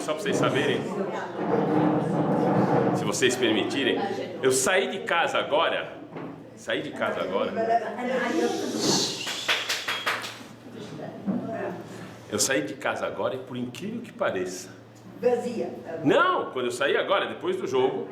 só para vocês saberem, se vocês permitirem. Eu saí de casa agora. Eu saí de casa agora e, por incrível que pareça, vazia. Não, quando eu saí agora, depois do jogo,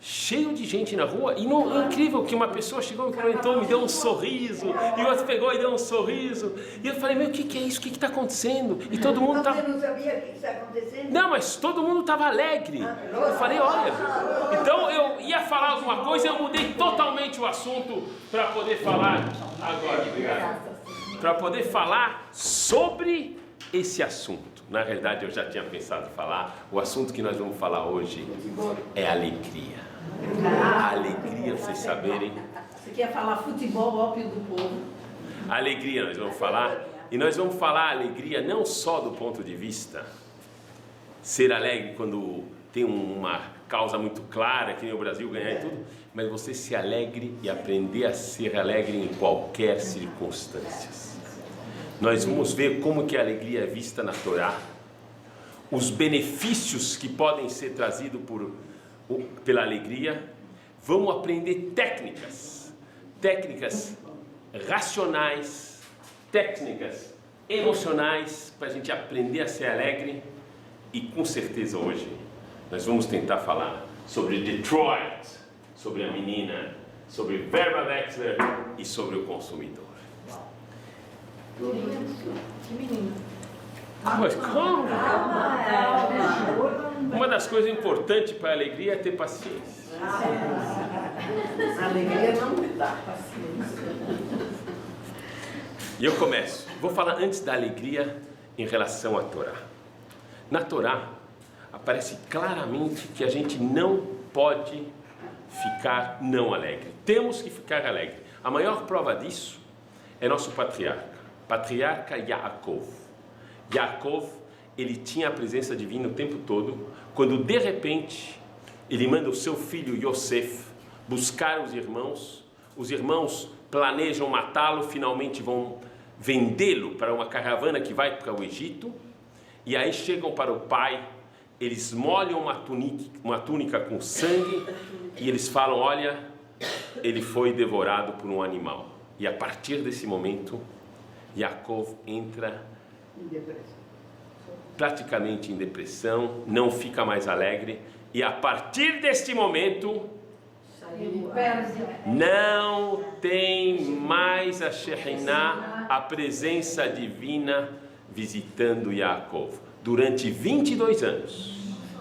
cheio de gente na rua, e é incrível que uma pessoa chegou, me comentou, me deu um sorriso, e o outro pegou e deu um sorriso, e eu falei, meu, o que é isso? O que está acontecendo? E todo mundo estava... Você não sabia o que está acontecendo? Não, mas todo mundo estava alegre. Eu falei, olha, então eu ia falar alguma coisa, eu mudei totalmente o assunto para poder falar agora, para poder falar sobre esse assunto. Na realidade, eu já tinha pensado em falar. O assunto que nós vamos falar hoje é alegria. A alegria, vocês saberem. Você quer falar futebol, ópio do povo? A alegria nós vamos falar. E nós vamos falar alegria não só do ponto de vista ser alegre quando tem uma causa muito clara, que nem o Brasil ganhar e tudo, mas você se alegre e aprender a ser alegre em qualquer circunstância. Nós vamos ver como que a alegria é vista na Torá, os benefícios que podem ser trazidos pela alegria. Vamos aprender técnicas racionais, técnicas emocionais, para a gente aprender a ser alegre. E com certeza hoje nós vamos tentar falar sobre Detroit, sobre a menina, sobre Verba Wexler e sobre o consumidor. Que menino. Mas como? Uma das coisas importantes para a alegria é ter paciência. A alegria não dá paciência. E eu começo. Vou falar antes da alegria em relação à Torá. Na Torá aparece claramente que a gente não pode ficar não alegre. Temos que ficar alegre. A maior prova disso é nosso patriarca Yaakov. Yaakov, ele tinha a presença divina o tempo todo, quando de repente ele manda o seu filho Yosef buscar os irmãos planejam matá-lo, finalmente vão vendê-lo para uma caravana que vai para o Egito, e aí chegam para o pai, eles molham uma túnica com sangue, e eles falam, olha, ele foi devorado por um animal. E a partir desse momento, Yaakov entra praticamente em depressão, não fica mais alegre, e a partir deste momento não tem mais a Shekhinah, a presença divina visitando Yaakov. Durante 22 anos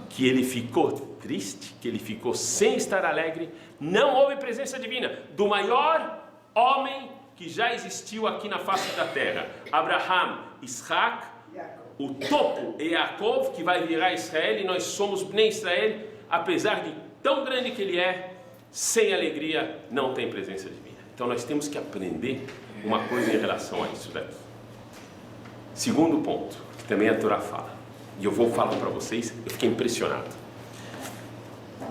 que ele ficou triste, que ele ficou sem estar alegre, não houve presença divina do maior homem que já existiu aqui na face da terra, Abraham, Isaac, o topo é Yaakov, que vai virar Israel, e nós somos Bnei Israel, apesar de tão grande que ele é, sem alegria não tem presença divina. Então nós temos que aprender uma coisa em relação a isso daqui. Segundo ponto, que também a Torá fala, e eu vou falar para vocês, eu fiquei impressionado.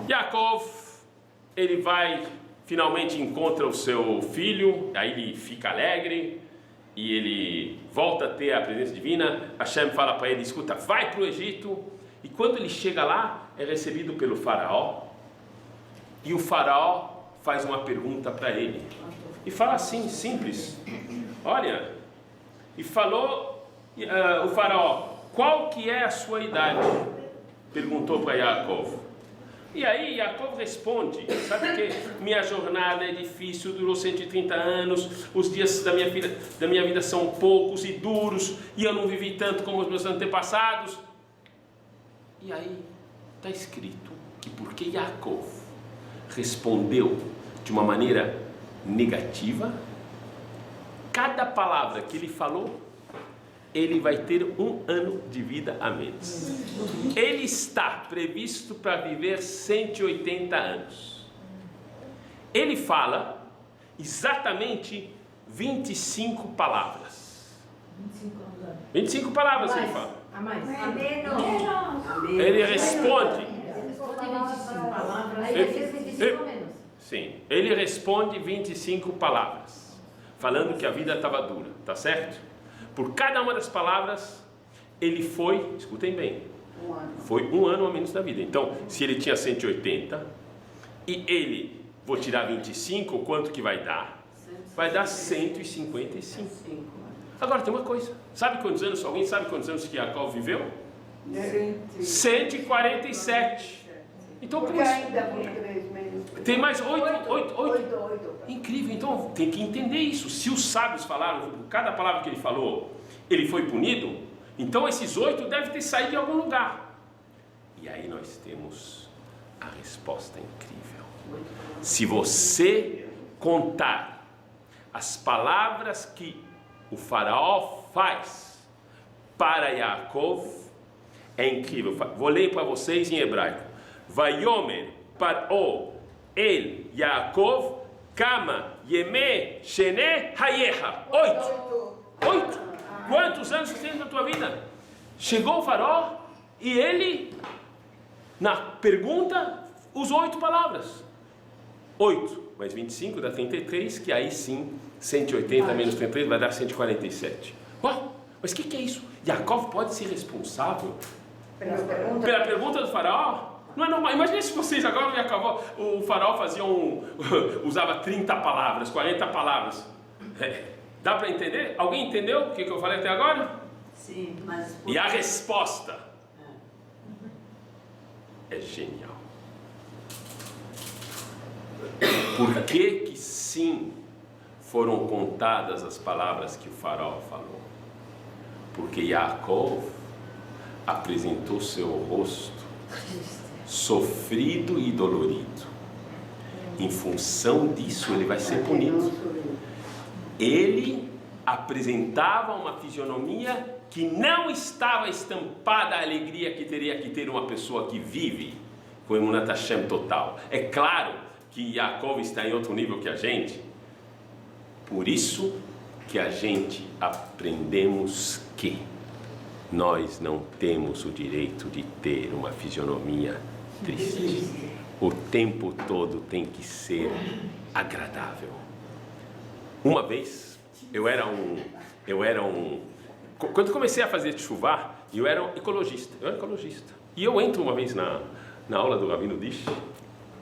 Yaakov, ele vai, finalmente encontra o seu filho, aí ele fica alegre, e ele volta a ter a presença divina. Hashem fala para ele, escuta, vai para o Egito, e quando ele chega lá, é recebido pelo faraó, e o faraó faz uma pergunta para ele, e fala assim, simples, olha, e falou o faraó, qual que é a sua idade? Perguntou para Yaakov. E aí Yaakov responde, sabe o que? Minha jornada é difícil, durou 130 anos, os dias da minha vida são poucos e duros, e eu não vivi tanto como os meus antepassados. E aí está escrito que porque Yaakov respondeu de uma maneira negativa, cada palavra que ele falou, ele vai ter 1 ano de vida a menos. Ele está previsto para viver 180 anos. Ele fala exatamente 25 palavras. 25 palavras ele fala. A mais. Ele responde. Sim, ele responde 25 palavras, falando que a vida estava dura, tá certo? Por cada uma das palavras, ele foi, escutem bem, Um ano. Foi um ano a menos da vida. Então, se ele tinha 180 e ele, vou tirar 25, quanto que vai dar? Vai dar 155. Agora tem uma coisa. Sabe quantos anos? Alguém sabe quantos anos que Jacó viveu? 147. Então, Porque como ainda com 3 meses. tem mais 8. 8. Incrível. Então, tem que entender isso. Se os sábios falaram, cada palavra que ele falou, ele foi punido, então esses 8 devem ter saído de algum lugar. E aí nós temos a resposta incrível. Se você contar as palavras que o faraó faz para Yaakov, é incrível. Vou ler para vocês em hebraico. Vayomer par'o el Yaakov kama yeme shene hayeha. 8. Quantos anos você tem na tua vida? Chegou o faraó e ele, na pergunta, usou 8 palavras. 8 mais 25 dá 33, que aí sim, 180 menos 33 vai dar 147. Uau, mas o que é isso? Yaakov pode ser responsável pela pergunta do faraó? Não é normal. Imagina se vocês agora o faraó fazia usava 30 palavras, 40 palavras. Dá para entender? Alguém entendeu o que eu falei até agora? Sim, mas... E a resposta é genial. Por que sim foram contadas as palavras que o faraó falou? Porque Yaakov apresentou seu rosto sofrido e dolorido. Em função disso ele vai ser punido. Ele apresentava uma fisionomia que não estava estampada a alegria que teria que ter uma pessoa que vive com Emunat Hashem total. É claro que Yaakov está em outro nível que a gente. Por isso que a gente aprendemos que nós não temos o direito de ter uma fisionomia triste. O tempo todo tem que ser agradável. Uma vez, quando comecei a fazer chuva, eu era ecologista. E eu entro uma vez na aula do Rabino Dish,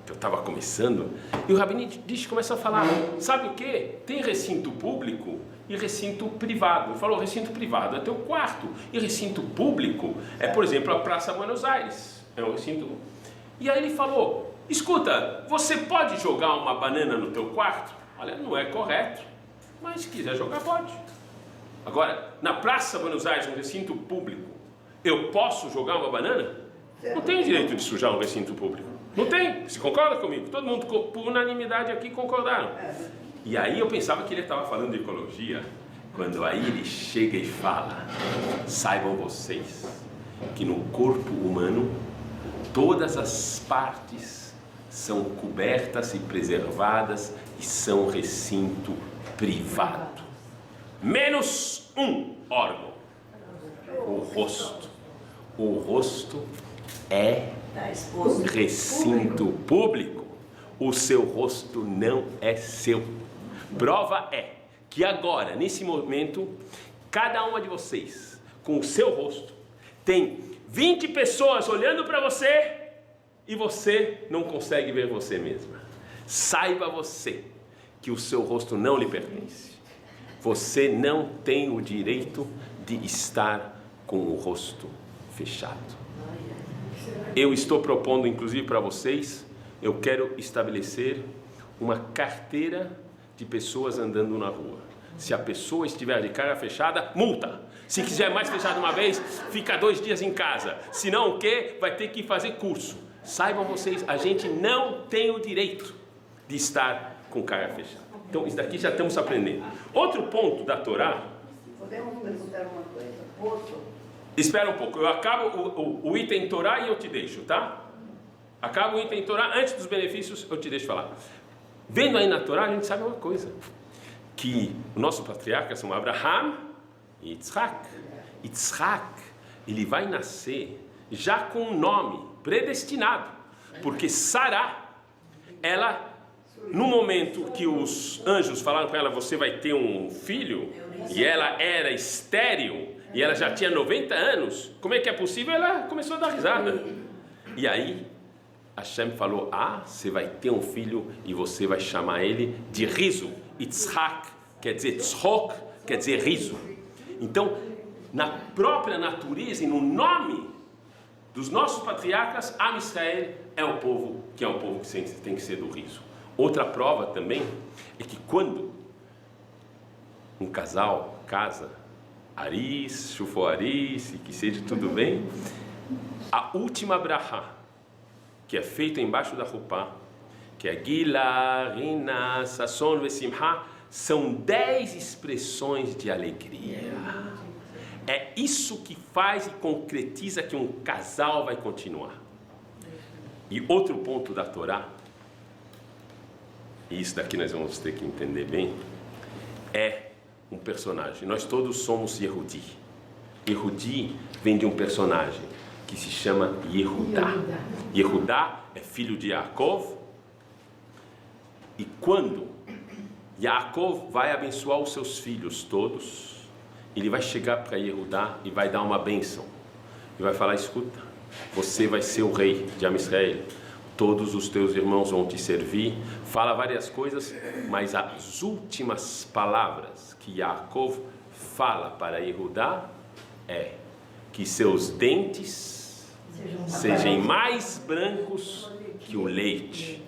que eu estava começando, e o Rabino Dish começa a falar, sabe o que? Tem recinto público e recinto privado. Ele falou, recinto privado é teu quarto, e recinto público é, por exemplo, a Praça Buenos Aires. É um recinto. E aí ele falou, escuta, você pode jogar uma banana no teu quarto? Olha, não é correto, mas se quiser jogar, pode. Agora, na Praça Buenos Aires, um recinto público, eu posso jogar uma banana? Não tenho direito de sujar um recinto público. Não tem. Você concorda comigo? Todo mundo, por unanimidade aqui, concordaram. E aí eu pensava que ele estava falando de ecologia, quando aí ele chega e fala, saibam vocês que no corpo humano, todas as partes são cobertas e preservadas e são recinto privado. Menos um órgão, o rosto. O rosto é recinto público. O seu rosto não é seu. Prova é que agora, nesse momento, cada uma de vocês, com o seu rosto, tem 20 pessoas olhando para você e você não consegue ver você mesma. Saiba você que o seu rosto não lhe pertence. Você não tem o direito de estar com o rosto fechado. Eu estou propondo, inclusive para vocês, eu quero estabelecer uma carteira de pessoas andando na rua. Se a pessoa estiver de cara fechada, multa. Se quiser mais fechado uma vez, fica 2 dias em casa. Se não, o quê? Vai ter que fazer curso. Saibam vocês, a gente não tem o direito de estar com cara fechada. Então, isso daqui já estamos aprendendo. Outro ponto da Torá... Podemos perguntar uma coisa? Posso? Espera um pouco, eu acabo o item Torá e eu te deixo, tá? Acabo o item Torá, antes dos benefícios eu te deixo falar. Vendo aí na Torá, a gente sabe uma coisa, que o nosso patriarca são Abraham e Yitzhak. Yitzhak, ele vai nascer já com um nome predestinado, porque Sará, ela, no momento que os anjos falaram para ela, você vai ter um filho, e ela era estéril, e ela já tinha 90 anos, como é que é possível? Ela começou a dar risada. E aí, Hashem falou, você vai ter um filho e você vai chamar ele de riso. Yitzhak quer dizer tzhok, quer dizer riso. Então, na própria natureza e no nome dos nossos patriarcas, Am Israel é um povo que tem que ser do riso. Outra prova também é que quando um casal casa, Aris, Shufoaris, e que seja tudo bem, a última brachá, que é feita embaixo da roupa, que é Gila, Rina, Sasson, Vesimha, são 10 expressões de alegria. É isso que faz e concretiza que um casal vai continuar. E outro ponto da Torá, e isso daqui nós vamos ter que entender bem, é um personagem. Nós todos somos Yehudi. Yehudi vem de um personagem que se chama Yehudá. Yehudá é filho de Yaakov. E quando Yaakov vai abençoar os seus filhos todos, ele vai chegar para Yehudá e vai dar uma bênção. E vai falar, escuta, você vai ser o rei de Am Israel. Todos os teus irmãos vão te servir. Fala várias coisas, mas as últimas palavras que Yaakov fala para Yehudá é que seus dentes sejam mais brancos que o leite.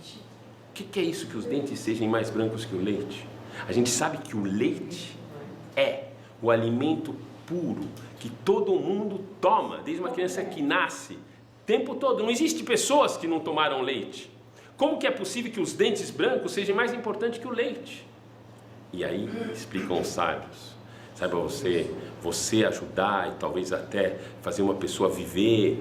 O que é isso, que os dentes sejam mais brancos que o leite? A gente sabe que o leite é o alimento puro que todo mundo toma, desde uma criança que nasce, o tempo todo. Não existe pessoas que não tomaram leite. Como que é possível que os dentes brancos sejam mais importantes que o leite? E aí explicam os sábios. Saiba você ajudar e talvez até fazer uma pessoa viver,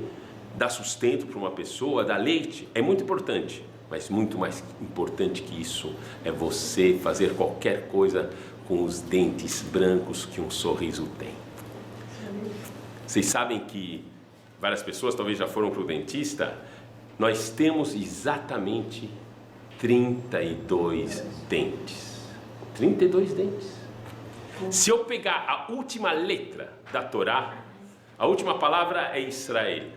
dar sustento para uma pessoa, dar leite, é muito importante. Mas muito mais importante que isso é você fazer qualquer coisa com os dentes brancos que um sorriso tem. Vocês sabem que várias pessoas talvez já foram para o dentista. Nós temos exatamente 32 dentes. 32 dentes. Se eu pegar a última letra da Torá, a última palavra é Israel.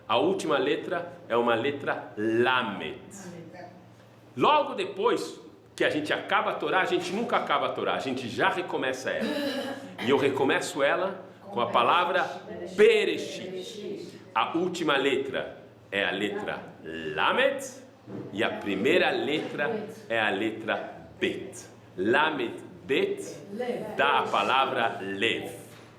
A última letra é uma letra Lamed. Logo depois que a gente acaba a Torá, a gente nunca acaba a Torá, a gente já recomeça ela. E eu recomeço ela com a palavra Bereshit. A última letra é a letra Lamed e a primeira letra é a letra Bet. Lamed Bet dá a palavra Lev.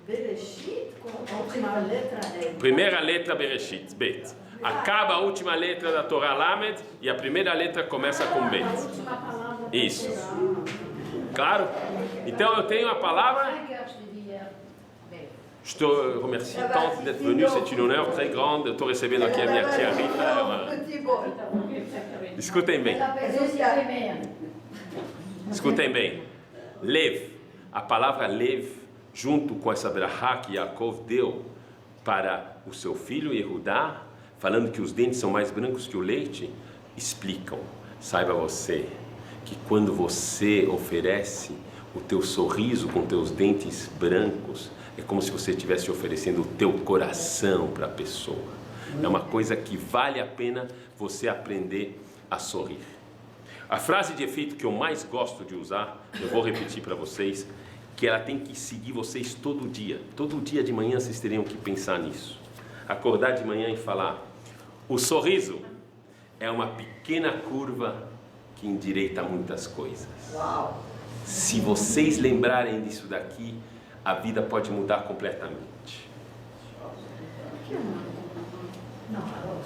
Bereshit, a última letra é... Primeira letra Bereshit, Bet. Acaba a última letra da Torá Lamed e a primeira letra começa com Bet. Isso. Claro? Então eu tenho a palavra... Je te remercie tant d'être venu, c'est une honneur très grande. Eu estou recebendo aqui a minha tia Rita. Escutem bem. Escutem bem. Lev, a palavra Lev, junto com essa brachá que Yaakov deu para o seu filho Yehudá, falando que os dentes são mais brancos que o leite, explicam. Saiba você que quando você oferece o teu sorriso com teus dentes brancos, é como se você estivesse oferecendo o teu coração para a pessoa. É uma coisa que vale a pena você aprender a sorrir. A frase de efeito que eu mais gosto de usar, eu vou repetir para vocês, que ela tem que seguir vocês todo dia. Todo dia de manhã vocês teriam que pensar nisso. Acordar de manhã e falar: o sorriso é uma pequena curva que endireita muitas coisas. Uau! Se vocês lembrarem disso daqui, a vida pode mudar completamente.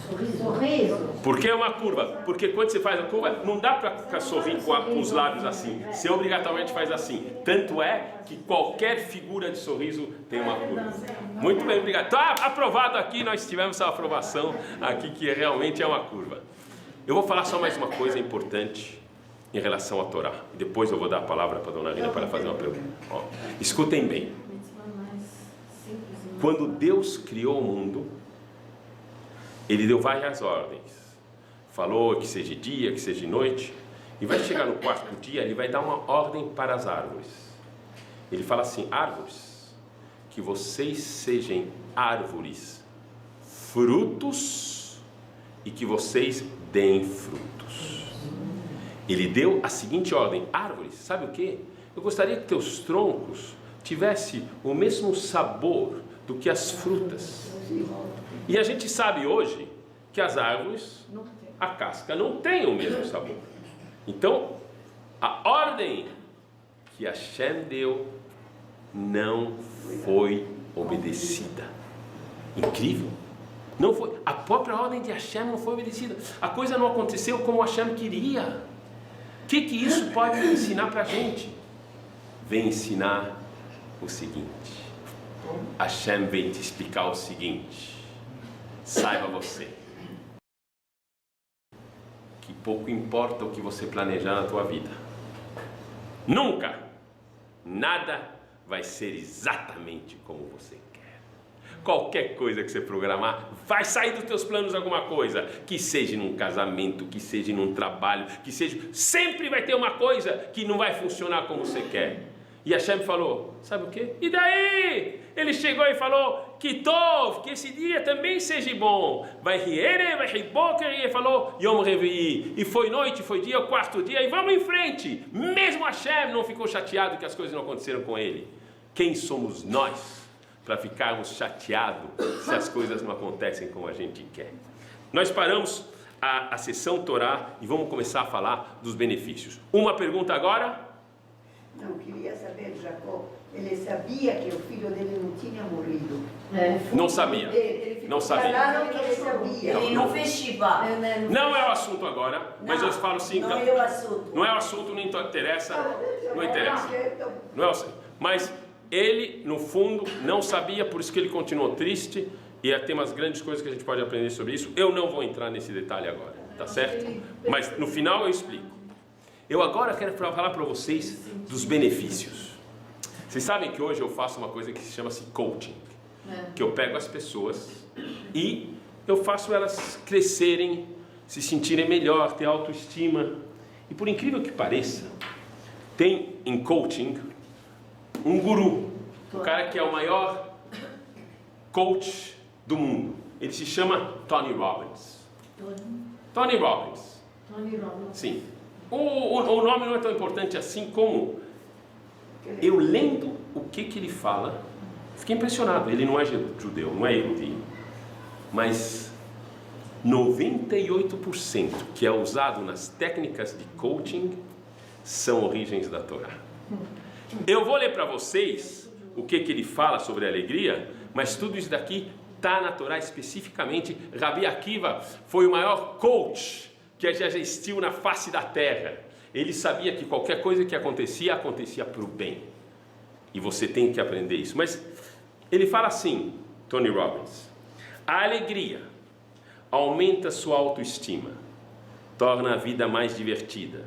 Sorriso. Por que uma curva? Porque quando você faz a curva, não dá para ficar sorrindo com os lábios assim. Você obrigatoriamente faz assim. Tanto é que qualquer figura de sorriso tem uma curva. Muito bem, obrigado. Está aprovado aqui, nós tivemos essa aprovação aqui, que realmente é uma curva. Eu vou falar só mais uma coisa importante em relação à Torá. E depois eu vou dar a palavra para a dona Rina para fazer uma pergunta. Ó, escutem bem. Quando Deus criou o mundo, Ele deu várias ordens. Falou que seja dia, que seja noite. E vai chegar no quarto dia, Ele vai dar uma ordem para as árvores. Ele fala assim: árvores que vocês sejam árvores, frutos, e que vocês deem frutos. Ele deu a seguinte ordem: árvores, sabe o que? Eu gostaria que teus troncos tivessem o mesmo sabor do que as frutas. E a gente sabe hoje que as árvores, a casca não tem o mesmo sabor. Então, a ordem que Hashem deu não foi obedecida. Incrível. Não foi. A própria ordem de Hashem não foi obedecida. A coisa não aconteceu como Hashem queria. O que isso pode ensinar para a gente? Vem ensinar o seguinte. Hashem vem te explicar o seguinte. Saiba você que pouco importa o que você planejar na tua vida. Nunca, nada vai ser exatamente como você quer. Qualquer coisa que você programar, vai sair dos teus planos alguma coisa. Que seja num casamento, que seja num trabalho, que seja... Sempre vai ter uma coisa que não vai funcionar como você quer. E Hashem falou, sabe o quê? E daí? Ele chegou e falou, que tov, que esse dia também seja bom. Vai riere, vai riboker, e ele falou, Yom Revi'i. E foi noite, foi dia, o quarto dia, e vamos em frente. Mesmo Hashem não ficou chateado que as coisas não aconteceram com ele. Quem somos nós para ficarmos chateados se as coisas não acontecem como a gente quer? Nós paramos a sessão Torá e vamos começar a falar dos benefícios. Uma pergunta agora? Não, queria saber, Jacó, ele sabia que o filho dele não tinha morrido. Não sabia. Não sabia. Falaram que ele sabia. Ele não fez shiva. Não é o assunto agora, mas eu falo sim. Não é o assunto. Não é o assunto, não interessa. Não interessa. Não é o assunto. Mas ele, no fundo, não sabia, por isso que ele continuou triste. E tem umas grandes coisas que a gente pode aprender sobre isso. Eu não vou entrar nesse detalhe agora, tá certo? Mas no final eu explico. Eu agora quero falar para vocês dos benefícios. Vocês sabem que hoje eu faço uma coisa que se chama-se coaching. Que eu pego as pessoas e eu faço elas crescerem, se sentirem melhor, ter autoestima. E por incrível que pareça, tem em coaching um guru, o cara que é o maior coach do mundo. Ele se chama Tony Robbins. Tony Robbins. Sim. O nome não é tão importante assim como eu lendo o que ele fala, fiquei impressionado. Ele não é judeu, não é erudito, mas 98% que é usado nas técnicas de coaching são origens da Torá. Eu vou ler para vocês o que ele fala sobre a alegria, mas tudo isso daqui está na Torá especificamente. Rabi Akiva foi o maior coach que já existiu na face da terra. Ele sabia que qualquer coisa que acontecia para o bem. E você tem que aprender isso. Mas ele fala assim, Tony Robbins: a alegria aumenta sua autoestima, torna a vida mais divertida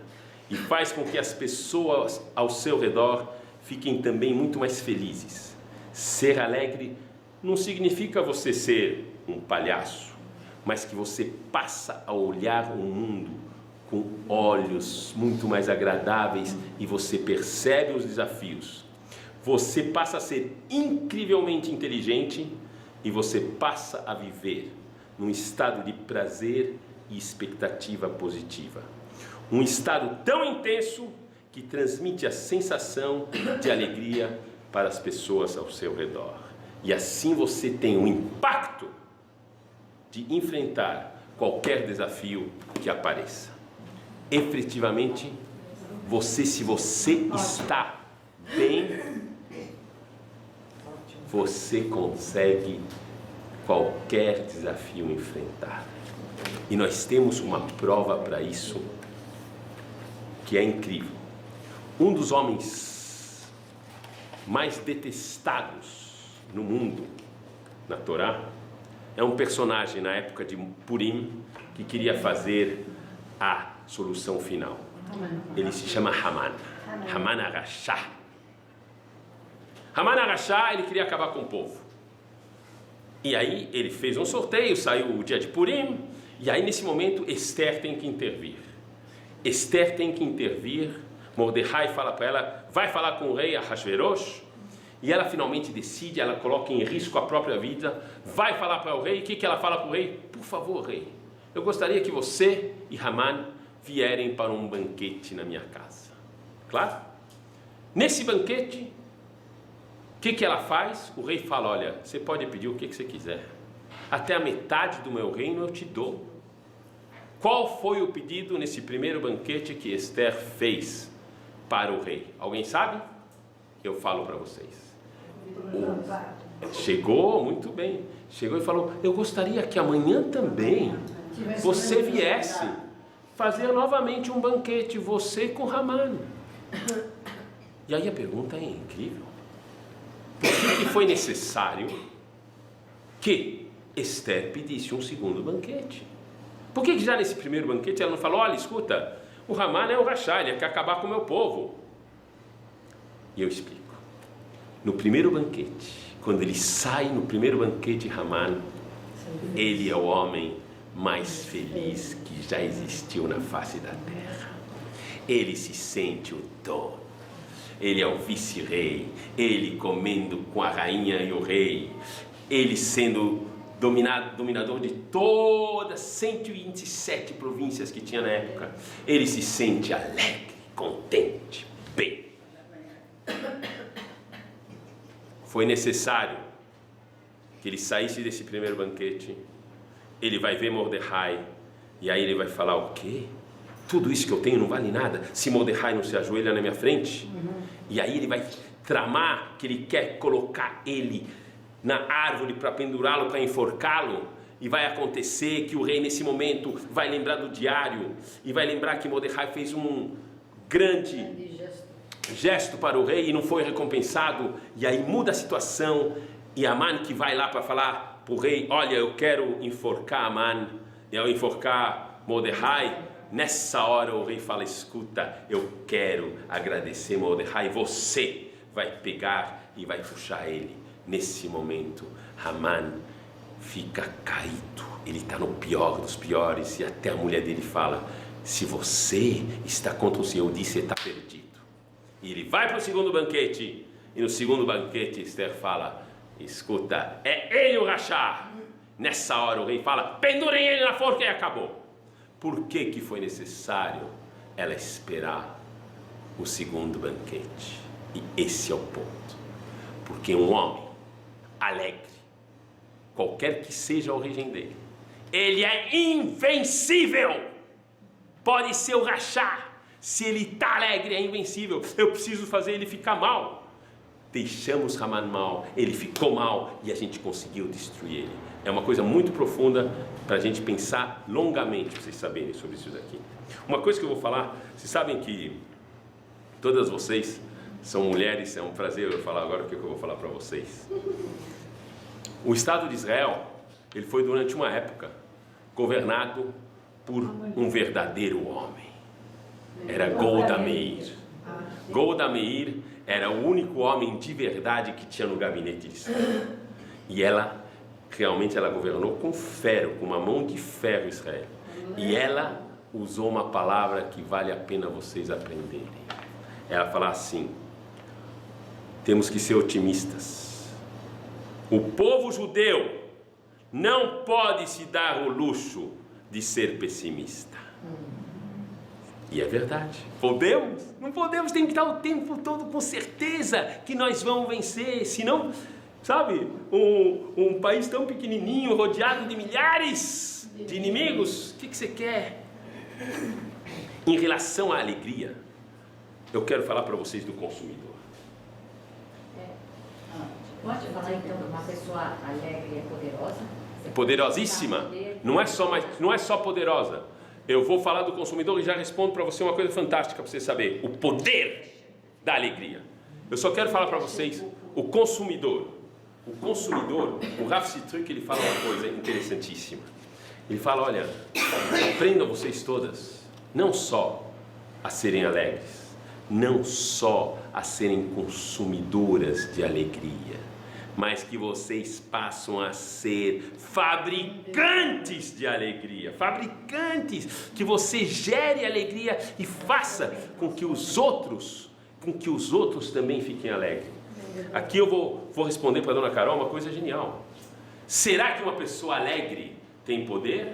e faz com que as pessoas ao seu redor fiquem também muito mais felizes. Ser alegre não significa você ser um palhaço, mas que você passa a olhar o mundo com olhos muito mais agradáveis e você percebe os desafios. Você passa a ser incrivelmente inteligente e você passa a viver num estado de prazer e expectativa positiva. Um estado tão intenso que transmite a sensação de alegria para as pessoas ao seu redor. E assim você tem um impacto de enfrentar qualquer desafio que apareça. Efetivamente, se você está bem, você consegue qualquer desafio enfrentar. E nós temos uma prova para isso que é incrível. Um dos homens mais detestados no mundo, na Torá, é um personagem na época de Purim que queria fazer a solução final. Ele se chama Haman. Haman Arashá. Haman Arashá, ele queria acabar com o povo. E aí ele fez um sorteio, saiu o dia de Purim, e aí nesse momento Esther tem que intervir. Esther tem que intervir. Mordecai fala para ela, vai falar com o rei Ahasverosh. e ela finalmente decide, ela coloca em risco a própria vida, vai falar para o rei. O que ela fala para o rei? Por favor, rei, eu gostaria que você e Haman vierem para um banquete na minha casa. Claro? Nesse banquete, o que ela faz? O rei fala, olha, você pode pedir o que você quiser. Até a metade do meu reino eu te dou. Qual foi o pedido nesse primeiro banquete que Esther fez para o rei? Alguém sabe? Eu falo para vocês. Chegou, muito bem. Chegou e falou, eu gostaria que amanhã também você viesse fazer novamente um banquete, você com Haman. E aí a pergunta é incrível. Por que foi necessário que Esther pedisse um segundo banquete? Por que já nesse primeiro banquete ela não falou, olha, escuta, o Haman é o Rachá, ele quer acabar com o meu povo? E eu explico. No primeiro banquete, quando ele sai no primeiro banquete, Haman, ele é o homem mais feliz que já existiu na face da terra. Ele se sente o dono. Ele é o vice-rei, ele comendo com a rainha e o rei, ele sendo dominador de todas 127 províncias que tinha na época. Ele se sente alegre, contente, bem. Foi necessário que ele saísse desse primeiro banquete. Ele vai ver Mordecai e aí ele vai falar o quê? Tudo isso que eu tenho não vale nada se Mordecai não se ajoelha na minha frente. E aí ele vai tramar que ele quer colocar ele na árvore para pendurá-lo, para enforcá-lo. E vai acontecer que o rei nesse momento vai lembrar do diário e vai lembrar que Mordecai fez um grande gesto para o rei e não foi recompensado. E aí muda a situação e Haman que vai lá para falar para o rei, olha, eu quero enforcar Haman, eu enforcar Mordecai. Nessa hora o rei fala, escuta, eu quero agradecer Mordecai, você vai pegar e vai puxar ele. Nesse momento, Haman fica caído, ele está no pior dos piores, e até a mulher dele fala, se você está contra o Senhor, disse, você está perdido. E ele vai para o segundo banquete, e no segundo banquete Esther fala, escuta, é ele o Rachá. Nessa hora o rei fala, pendurem ele na forca e acabou. Por que foi necessário ela esperar o segundo banquete? E esse é o ponto. Porque um homem alegre, qualquer que seja a origem dele, ele é invencível. Pode ser o Rachá, se ele está alegre é invencível. Eu preciso fazer ele ficar mal. Deixamos Haman mal, ele ficou mal e a gente conseguiu destruir ele. É uma coisa muito profunda para a gente pensar longamente, para vocês saberem sobre isso daqui. Uma coisa que eu vou falar, vocês sabem que todas vocês são mulheres, é um prazer eu falar agora o que eu vou falar para vocês. O Estado de Israel, ele foi durante uma época governado por um verdadeiro homem. Era Golda Meir. Golda Meir era o único homem de verdade que tinha no gabinete de Israel. E ela governou com ferro, com uma mão de ferro Israel. E ela usou uma palavra que vale a pena vocês aprenderem. Ela fala assim, temos que ser otimistas. O povo judeu não pode se dar o luxo de ser pessimista. E é verdade. Podemos? Não podemos, tem que estar o tempo todo com certeza que nós vamos vencer, senão, sabe, um país tão pequenininho, rodeado de milhares de inimigos, o que você quer? Em relação à alegria, eu quero falar para vocês do consumidor. Pode falar então de uma pessoa alegre e poderosa? É poderosíssima, não é só poderosa. Eu vou falar do consumidor e já respondo para você uma coisa fantástica para você saber. O poder da alegria. Eu só quero falar para vocês, o consumidor, o Rav Sitruk, ele fala uma coisa interessantíssima. Ele fala, olha, aprendam vocês todas, não só a serem alegres, não só a serem consumidoras de alegria, mas que vocês passam a ser fabricantes de alegria, fabricantes, que você gere alegria e faça com que os outros com que os outros também fiquem alegres. Aqui eu vou responder para a dona Carol uma coisa genial. Será que uma pessoa alegre tem poder?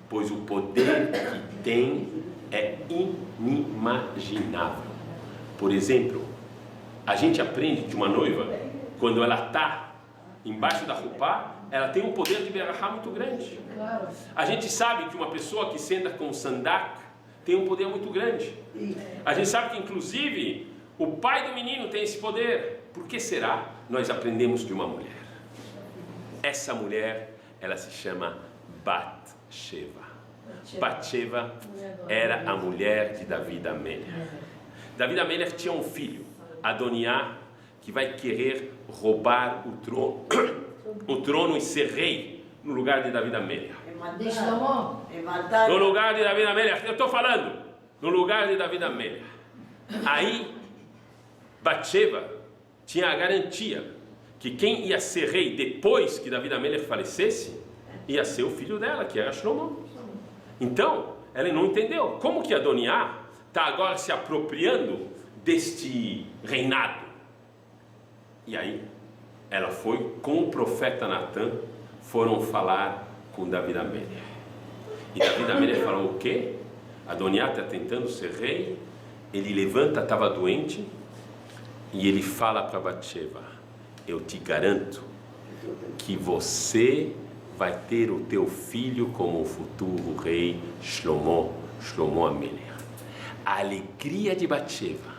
Pois o poder que tem é inimaginável. Por exemplo, a gente aprende que uma noiva, quando ela está embaixo da roupa, ela tem um poder de berrar muito grande. A gente sabe que uma pessoa que senta com o sandak tem um poder muito grande. A gente sabe que, inclusive, o pai do menino tem esse poder. Por que será? Nós aprendemos de uma mulher. Essa mulher, ela se chama Bat-sheva. Bat-sheva era a mulher de David Amelech. David Amelech tinha um filho, Adoniá, que vai querer roubar o trono e ser rei no lugar de David Amelech. No lugar de David Amelech, eu estou falando, no lugar de David Amelech. Aí, Bat-sheva tinha a garantia que quem ia ser rei depois que David Amelech falecesse, ia ser o filho dela, que era Shlomo. Então, ela não entendeu. Como que Adoniá está agora se apropriando deste reinado? E aí, ela foi com o profeta Natan, foram falar com David Amelech. E David Amelech falou o quê? Adoniá está tentando ser rei, ele levanta, estava doente, e ele fala para Bat-sheva: eu te garanto que você vai ter o teu filho como o futuro rei Shlomo Amelech. A alegria de Bat-sheva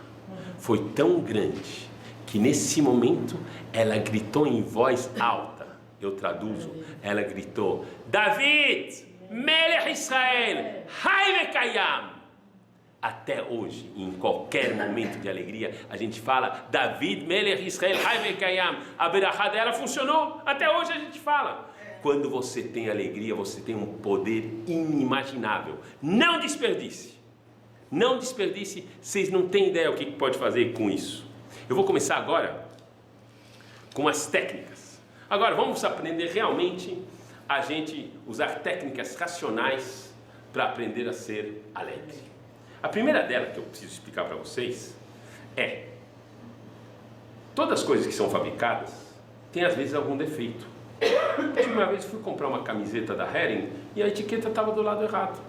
foi tão grande que nesse momento ela gritou em voz alta. Eu traduzo, ela gritou: David, Melech Israel, Hai vekayam. Até hoje, em qualquer momento de alegria, a gente fala David, Melech Israel, Hai vekayam. A berachá dela funcionou, até hoje a gente fala. Quando você tem alegria, você tem um poder inimaginável. Não desperdice. Não desperdice, vocês não têm ideia o que pode fazer com isso. Eu vou começar agora com as técnicas. Agora vamos aprender realmente a gente usar técnicas racionais para aprender a ser alegre. A primeira dela que eu preciso explicar para vocês é: todas as coisas que são fabricadas têm às vezes algum defeito. Uma vez fui comprar uma camiseta da Hering e a etiqueta estava do lado errado.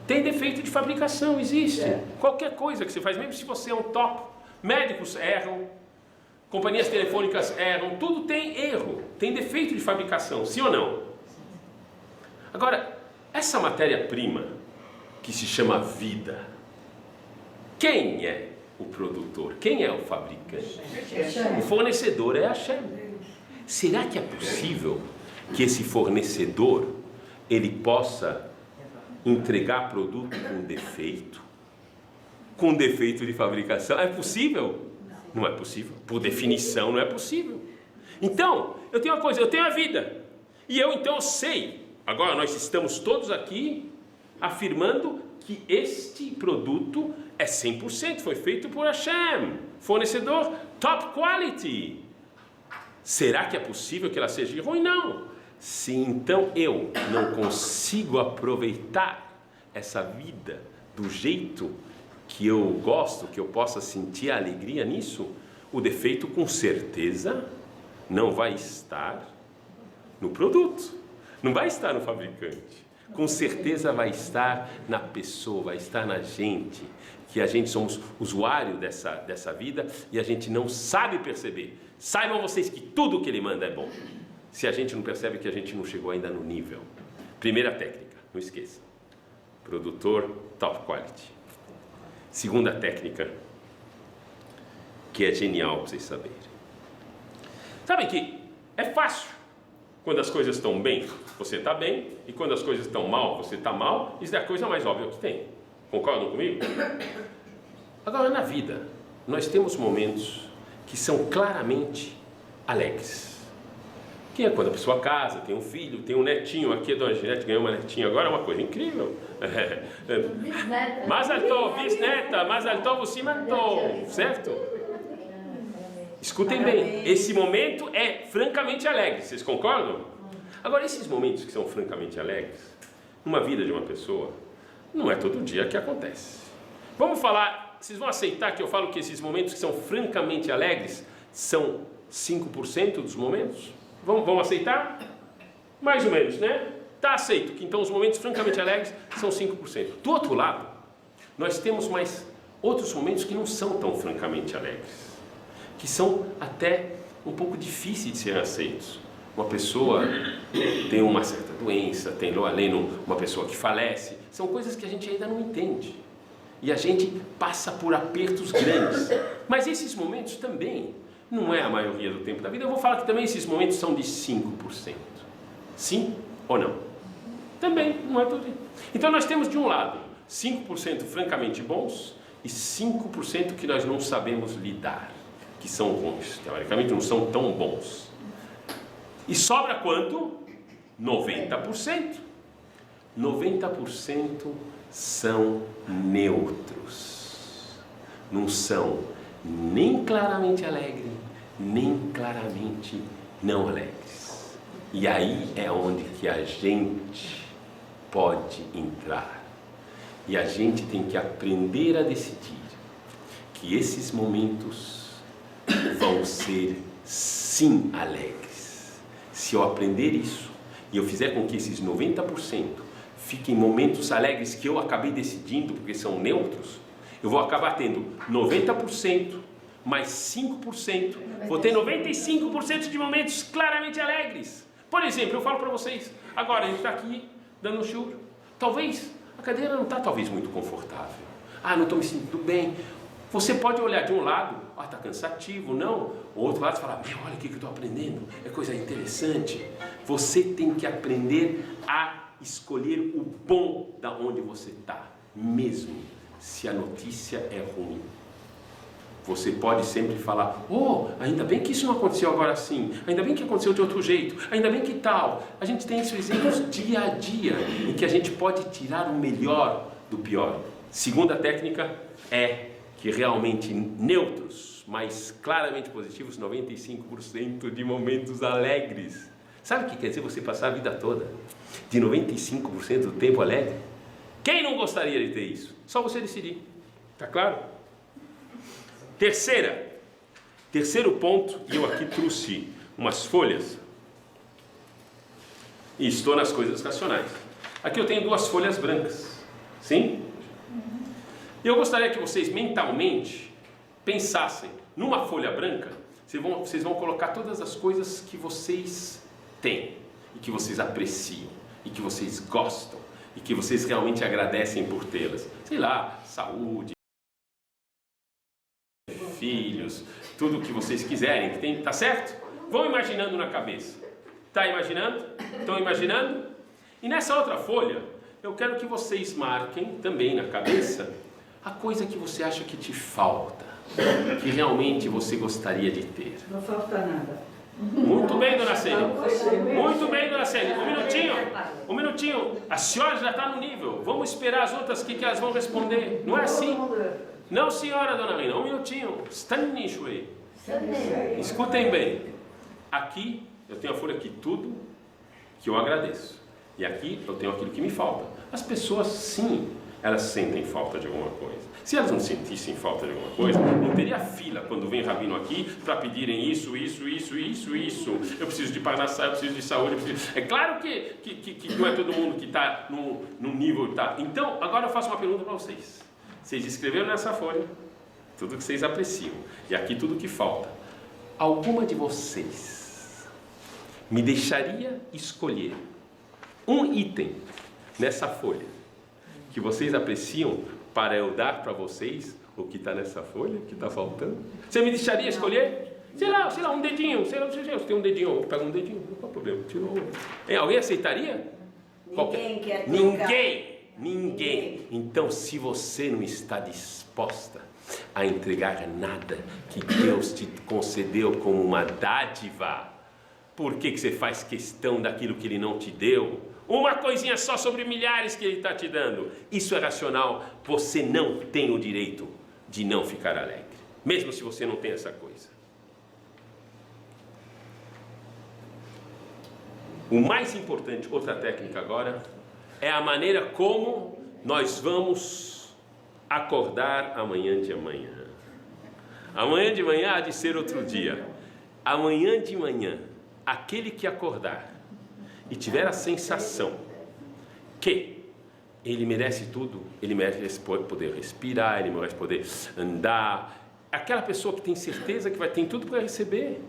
Tem defeito de fabricação, existe. Qualquer coisa que você faz, mesmo se você é um top, médicos erram, companhias telefônicas erram, tudo tem erro, tem defeito de fabricação, sim ou não? Agora, essa matéria-prima que se chama vida, quem é o produtor? Quem é o fabricante? O fornecedor é Hashem. Será que é possível que esse fornecedor ele possa entregar produto com defeito de fabricação? É possível? Não é possível. Por definição, não é possível. Então, eu tenho uma coisa, eu tenho a vida. E eu então sei. Agora nós estamos todos aqui afirmando que este produto é 100%, foi feito por Hashem, fornecedor top quality. Será que é possível que ela seja ruim? Não. Se então eu não consigo aproveitar essa vida do jeito que eu gosto, que eu possa sentir a alegria nisso, o defeito com certeza não vai estar no produto, não vai estar no fabricante, com certeza vai estar na pessoa, vai estar na gente, que a gente somos usuário dessa vida e a gente não sabe perceber. Saibam vocês que tudo que ele manda é bom. Se a gente não percebe que a gente não chegou ainda no nível. Primeira técnica, não esqueça. Produtor top quality. Segunda técnica, que é genial para vocês saberem. Sabem que é fácil. Quando as coisas estão bem, você está bem. E quando as coisas estão mal, você está mal. Isso é a coisa mais óbvia que tem. Concordam comigo? Agora, na vida, nós temos momentos que são claramente alegres. Que é quando a pessoa casa, tem um filho, tem um netinho. Aqui a dona Ginete ganhou uma netinha agora, é uma coisa incrível. Mazal tov, bisneta, Mazal tov, Siman tov, certo? Escutem bem, esse momento é francamente alegre, vocês concordam? Agora, esses momentos que são francamente alegres, numa vida de uma pessoa, não é todo dia que acontece. Vamos falar vocês vão aceitar que eu falo que esses momentos que são francamente alegres são 5% dos momentos? Vão aceitar? Mais ou menos, né? Tá aceito que então os momentos francamente alegres são 5%. Do outro lado, nós temos mais outros momentos que não são tão francamente alegres, que são até um pouco difíceis de serem aceitos. Uma pessoa tem uma certa doença, tem além uma pessoa que falece, são coisas que a gente ainda não entende. E a gente passa por apertos grandes. Mas esses momentos também, não é a maioria do tempo da vida. Eu vou falar que também esses momentos são de 5%. Sim ou não? Também, não é tudo. Então nós temos de um lado 5% francamente bons e 5% que nós não sabemos lidar, que são ruins, teoricamente não são tão bons. E sobra quanto? 90%. 90% são neutros. Não são nem claramente alegres, nem claramente não alegres. E aí é onde que a gente pode entrar. E a gente tem que aprender a decidir que esses momentos vão ser sim alegres. Se eu aprender isso e eu fizer com que esses 90% fiquem momentos alegres que eu acabei decidindo porque são neutros, eu vou acabar tendo 90% mais 5%, vou ter 95% de momentos claramente alegres. Por exemplo, eu falo para vocês, agora a gente está aqui dando um churro, talvez a cadeira não está talvez muito confortável, não estou me sentindo bem. Você pode olhar de um lado, está cansativo, não. O outro lado falar, olha o que eu estou aprendendo, é coisa interessante. Você tem que aprender a escolher o bom da onde você está, mesmo se a notícia é ruim. Você pode sempre falar, ainda bem que isso não aconteceu agora assim, ainda bem que aconteceu de outro jeito, ainda bem que tal. A gente tem esses exemplos dia a dia, em que a gente pode tirar o melhor do pior. Segunda técnica é que realmente neutros, mas claramente positivos, 95% de momentos alegres. Sabe o que quer dizer você passar a vida toda de 95% do tempo alegre? Quem não gostaria de ter isso? Só você decidir, tá claro? Terceiro ponto, e eu aqui trouxe umas folhas e estou nas coisas racionais. Aqui eu tenho 2 folhas brancas, sim? E eu gostaria que vocês mentalmente pensassem numa folha branca. Vocês vão colocar todas as coisas que vocês têm e que vocês apreciam e que vocês gostam e que vocês realmente agradecem por tê-las. Sei lá, saúde, filhos, tudo o que vocês quiserem, tá certo? Vão imaginando na cabeça. Tá imaginando? Estão imaginando? E nessa outra folha, eu quero que vocês marquem também na cabeça a coisa que você acha que te falta, que realmente você gostaria de ter. Não falta nada. Muito bem, dona Célia. Muito bem, dona Célia. Um minutinho. A senhora já está no nível. Vamos esperar as outras que elas vão responder. Não é assim? Não, senhora, dona Rina. Um minutinho. Escutem bem. Aqui, eu tenho a folha aqui, tudo que eu agradeço. E aqui, eu tenho aquilo que me falta. As pessoas, sim, elas sentem falta de alguma coisa. Se elas não sentissem falta de alguma coisa, não teria fila quando vem rabino aqui para pedirem isso. Eu preciso de parnassá, eu preciso de saúde. É claro que não é todo mundo que está num nível. Tá. Então, agora eu faço uma pergunta para vocês. Vocês escreveram nessa folha tudo que vocês apreciam. E aqui tudo que falta. Alguma de vocês me deixaria escolher um item nessa folha que vocês apreciam para eu dar para vocês o que está nessa folha, que está faltando? Você me deixaria escolher? Sei lá, um dedinho. Sei lá, você tem um dedinho, eu pego um dedinho, qual é o problema? Tirou. Alguém aceitaria? Ninguém quer trocar. Ninguém. Então, se você não está disposta a entregar nada que Deus te concedeu como uma dádiva, por que você faz questão daquilo que Ele não te deu? Uma coisinha só sobre milhares que Ele está te dando. Isso é racional. Você não tem o direito de não ficar alegre, mesmo se você não tem essa coisa. O mais importante, outra técnica agora, é a maneira como nós vamos acordar amanhã de manhã. Amanhã de manhã há de ser outro dia. Amanhã de manhã, aquele que acordar e tiver a sensação que ele merece tudo, ele merece poder respirar, ele merece poder andar, aquela pessoa que tem certeza que vai ter tudo para receber,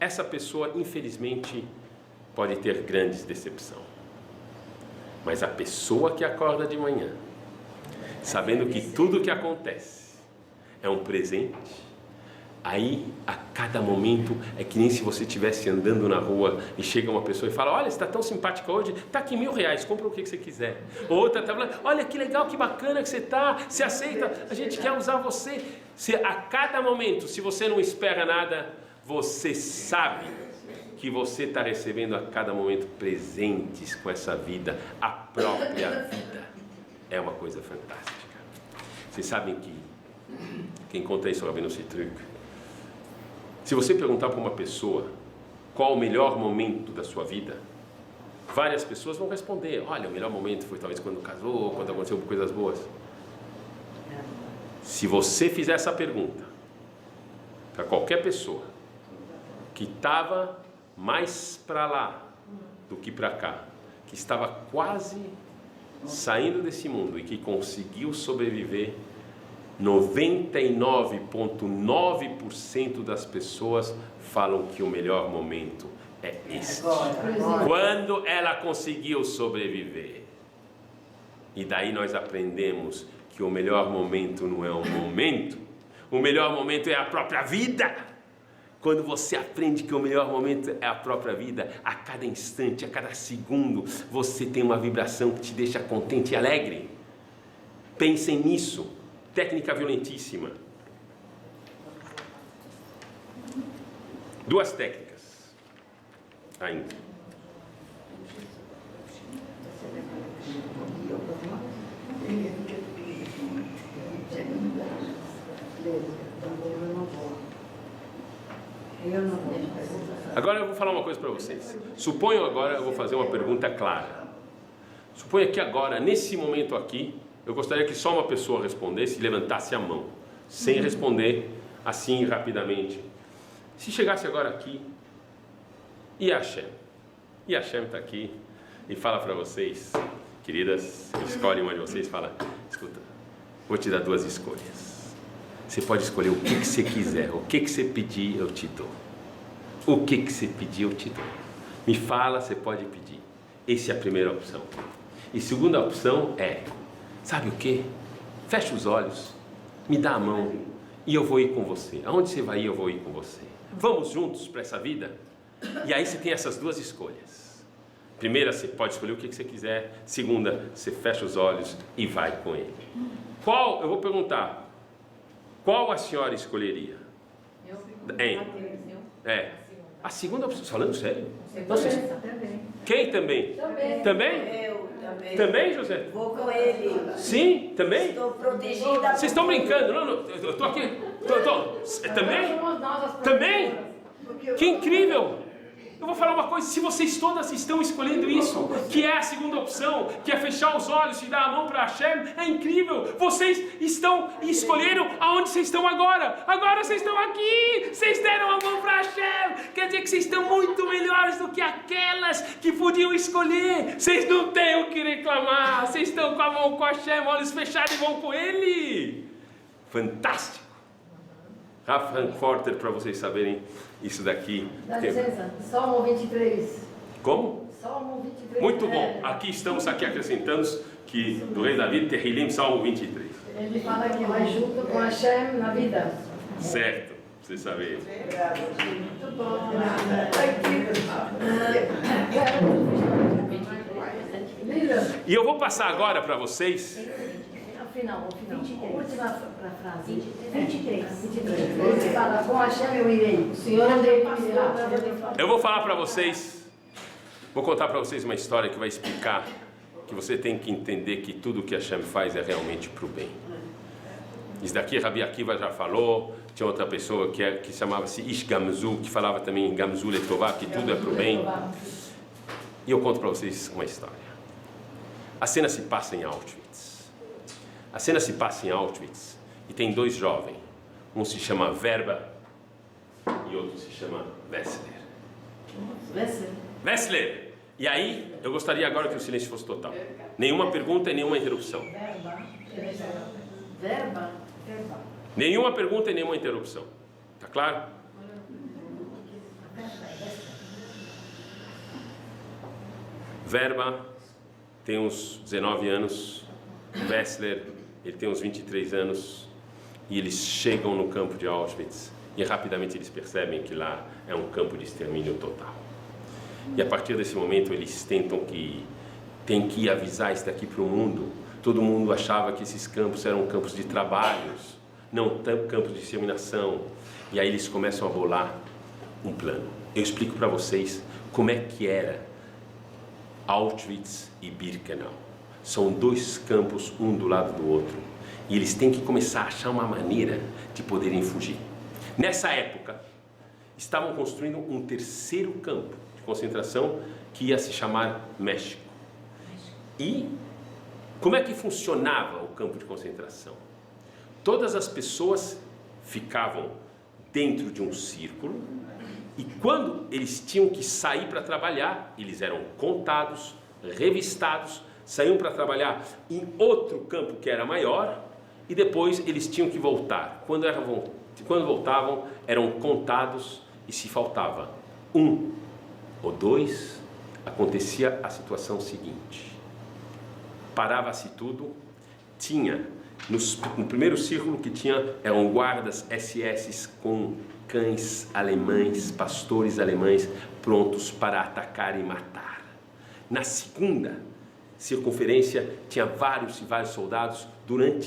essa pessoa, infelizmente, pode ter grandes decepções. Mas a pessoa que acorda de manhã, sabendo que tudo que acontece é um presente, aí a cada momento é que nem se você estivesse andando na rua e chega uma pessoa e fala: olha, você está tão simpática hoje, está aqui R$1.000, compra o que você quiser. Ou outra está falando: olha que legal, que bacana que você está, se aceita, a gente quer usar você. Se a cada momento, se você não espera nada, você sabe que você está recebendo a cada momento presentes com essa vida, a própria vida. É uma coisa fantástica. Vocês sabem que, quem conta isso é o Rabino Citric. Se você perguntar para uma pessoa qual o melhor momento da sua vida, várias pessoas vão responder: olha, o melhor momento foi talvez quando casou, quando aconteceu coisas boas. Se você fizer essa pergunta para qualquer pessoa que estava mais para lá do que para cá, que estava quase saindo desse mundo e que conseguiu sobreviver, 99,9% das pessoas falam que o melhor momento é este. Quando ela conseguiu sobreviver. E daí nós aprendemos que o melhor momento não é um momento, o melhor momento é a própria vida. Quando você aprende que o melhor momento é a própria vida, a cada instante, a cada segundo, você tem uma vibração que te deixa contente e alegre. Pensem nisso. Técnica violentíssima. 2 técnicas ainda. Agora eu vou falar uma coisa para vocês. Suponho agora, eu vou fazer uma pergunta clara. Suponha que agora, nesse momento aqui, eu gostaria que só uma pessoa respondesse e levantasse a mão, sem responder assim rapidamente. Se chegasse agora aqui, e Hashem? E Hashem está aqui e fala para vocês, queridas, escolhe uma de vocês e fala: escuta, vou te dar 2 escolhas. Você pode escolher o que você quiser, o que você pedir eu te dou. O que você pedir eu te dou. Me fala, você pode pedir. Essa é a primeira opção. E segunda opção é: sabe o que? Fecha os olhos, me dá a mão e eu vou ir com você. Aonde você vai ir, eu vou ir com você. Vamos juntos para essa vida? E aí você tem essas 2 escolhas. Primeira, você pode escolher o que você quiser. Segunda, você fecha os olhos e vai com ele. Qual, eu vou perguntar, qual a senhora escolheria? Hein? A segunda opção, falando sério? Quem também? Também? Eu também. Também, José? Vou com ele. Sim, também? Estou protegida. Vocês estão brincando? Não, eu estou aqui. Também? Também? Que incrível! Eu vou falar uma coisa: se vocês todas estão escolhendo isso, que é a segunda opção, que é fechar os olhos e dar a mão para Hashem, é incrível. Vocês estão e escolheram aonde vocês estão agora. Agora vocês estão aqui, vocês deram a mão para Hashem. Quer dizer que vocês estão muito melhores do que aquelas que podiam escolher. Vocês não têm o que reclamar. Vocês estão com a mão com Hashem, olhos fechados e vão com Ele. Fantástico. Rafa Frankfurter, para vocês saberem isso daqui. Dá licença, Salmo 23. Como? Salmo 23. Muito bom. Aqui estamos acrescentando que do rei Davi, Terrilim, Salmo 23. Ele fala que vai junto com Hashem na vida. Certo, vocês sabem. Muito bom. E eu vou passar agora para vocês. Final. Última frase. 23. Ele fala: com Hashem eu irei. O Senhor andei passear. Eu vou falar para vocês. Vou contar para vocês uma história que vai explicar que você tem que entender que tudo que Hashem faz é realmente para o bem. Isso daqui Rabi Akiva já falou. Tinha outra pessoa que chamava-se Ish Gamzu, que falava também Gamzu Letová, que tudo é para o bem. E eu conto para vocês uma história. A cena se passa em Auschwitz. A cena se passa em Auschwitz e tem dois jovens. Um se chama Verba e outro se chama Wessler. Wessler! E aí, eu gostaria agora que o silêncio fosse total. Nenhuma pergunta e nenhuma interrupção. Verba. Nenhuma pergunta e nenhuma interrupção. Tá claro? Verba tem uns 19 anos. Wessler, ele tem uns 23 anos. E eles chegam no campo de Auschwitz. E rapidamente eles percebem que lá é um campo de extermínio total. E a partir desse momento eles tem que avisar isso daqui para o mundo. Todo mundo achava que esses campos eram campos de trabalhos, não campos de exterminação. E aí eles começam a bolar um plano. Eu explico para vocês como é que era Auschwitz e Birkenau. São dois campos, um do lado do outro. E eles têm que começar a achar uma maneira de poderem fugir. Nessa época, estavam construindo um terceiro campo de concentração que ia se chamar México. E como é que funcionava o campo de concentração? Todas as pessoas ficavam dentro de um círculo e quando eles tinham que sair para trabalhar, eles eram contados, revistados, saíam para trabalhar em outro campo que era maior e depois eles tinham que voltar. Quando voltavam, eram contados e se faltava um ou dois, acontecia a situação seguinte. Parava-se tudo, tinha, no primeiro círculo que tinha, eram guardas SS com cães alemães, pastores alemães, prontos para atacar e matar. Na segunda circunferência, tinha vários e vários soldados,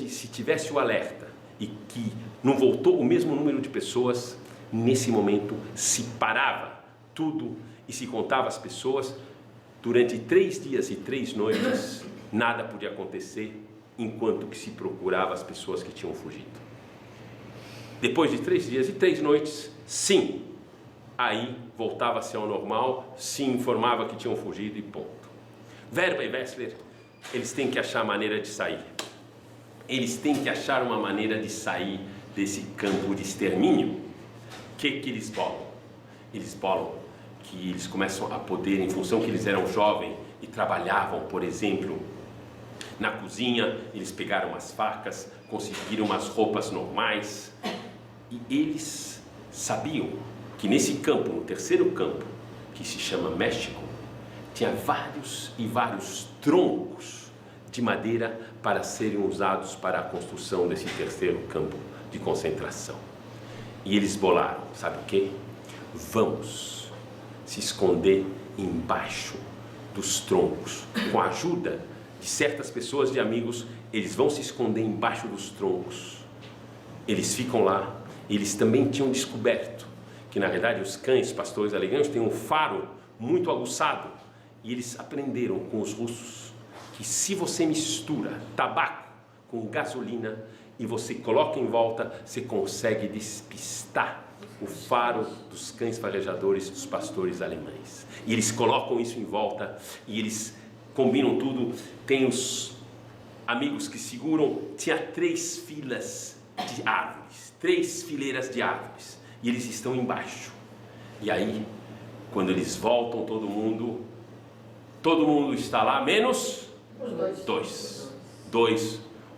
se tivesse o alerta e que não voltou o mesmo número de pessoas, nesse momento se parava tudo e se contava as pessoas. Durante 3 dias e 3 noites, nada podia acontecer enquanto que se procurava as pessoas que tinham fugido. Depois de 3 dias e 3 noites, sim, aí voltava-se ao normal, se informava que tinham fugido e ponto. Verba e Wessler, eles têm que achar a maneira de sair. Eles têm que achar uma maneira de sair desse campo de extermínio. O que eles bolam? Eles bolam que eles começam a poder, em função que eles eram jovens e trabalhavam, por exemplo, na cozinha, eles pegaram as facas, conseguiram umas roupas normais e eles sabiam que nesse campo, no terceiro campo, que se chama México, tinha vários e vários troncos de madeira para serem usados para a construção desse terceiro campo de concentração. E eles bolaram, sabe o quê? Vamos se esconder embaixo dos troncos. Com a ajuda de certas pessoas, de amigos, eles vão se esconder embaixo dos troncos. Eles ficam lá. Eles também tinham descoberto que, na verdade, os cães, pastores alemães, têm um faro muito aguçado. E eles aprenderam com os russos que se você mistura tabaco com gasolina e você coloca em volta, você consegue despistar o faro dos cães farejadores dos pastores alemães. E eles colocam isso em volta e eles combinam tudo. Tem os amigos que seguram, tinha 3 filas de árvores, 3 fileiras de árvores, e eles estão embaixo. E aí, quando eles voltam, todo mundo está lá, menos 2.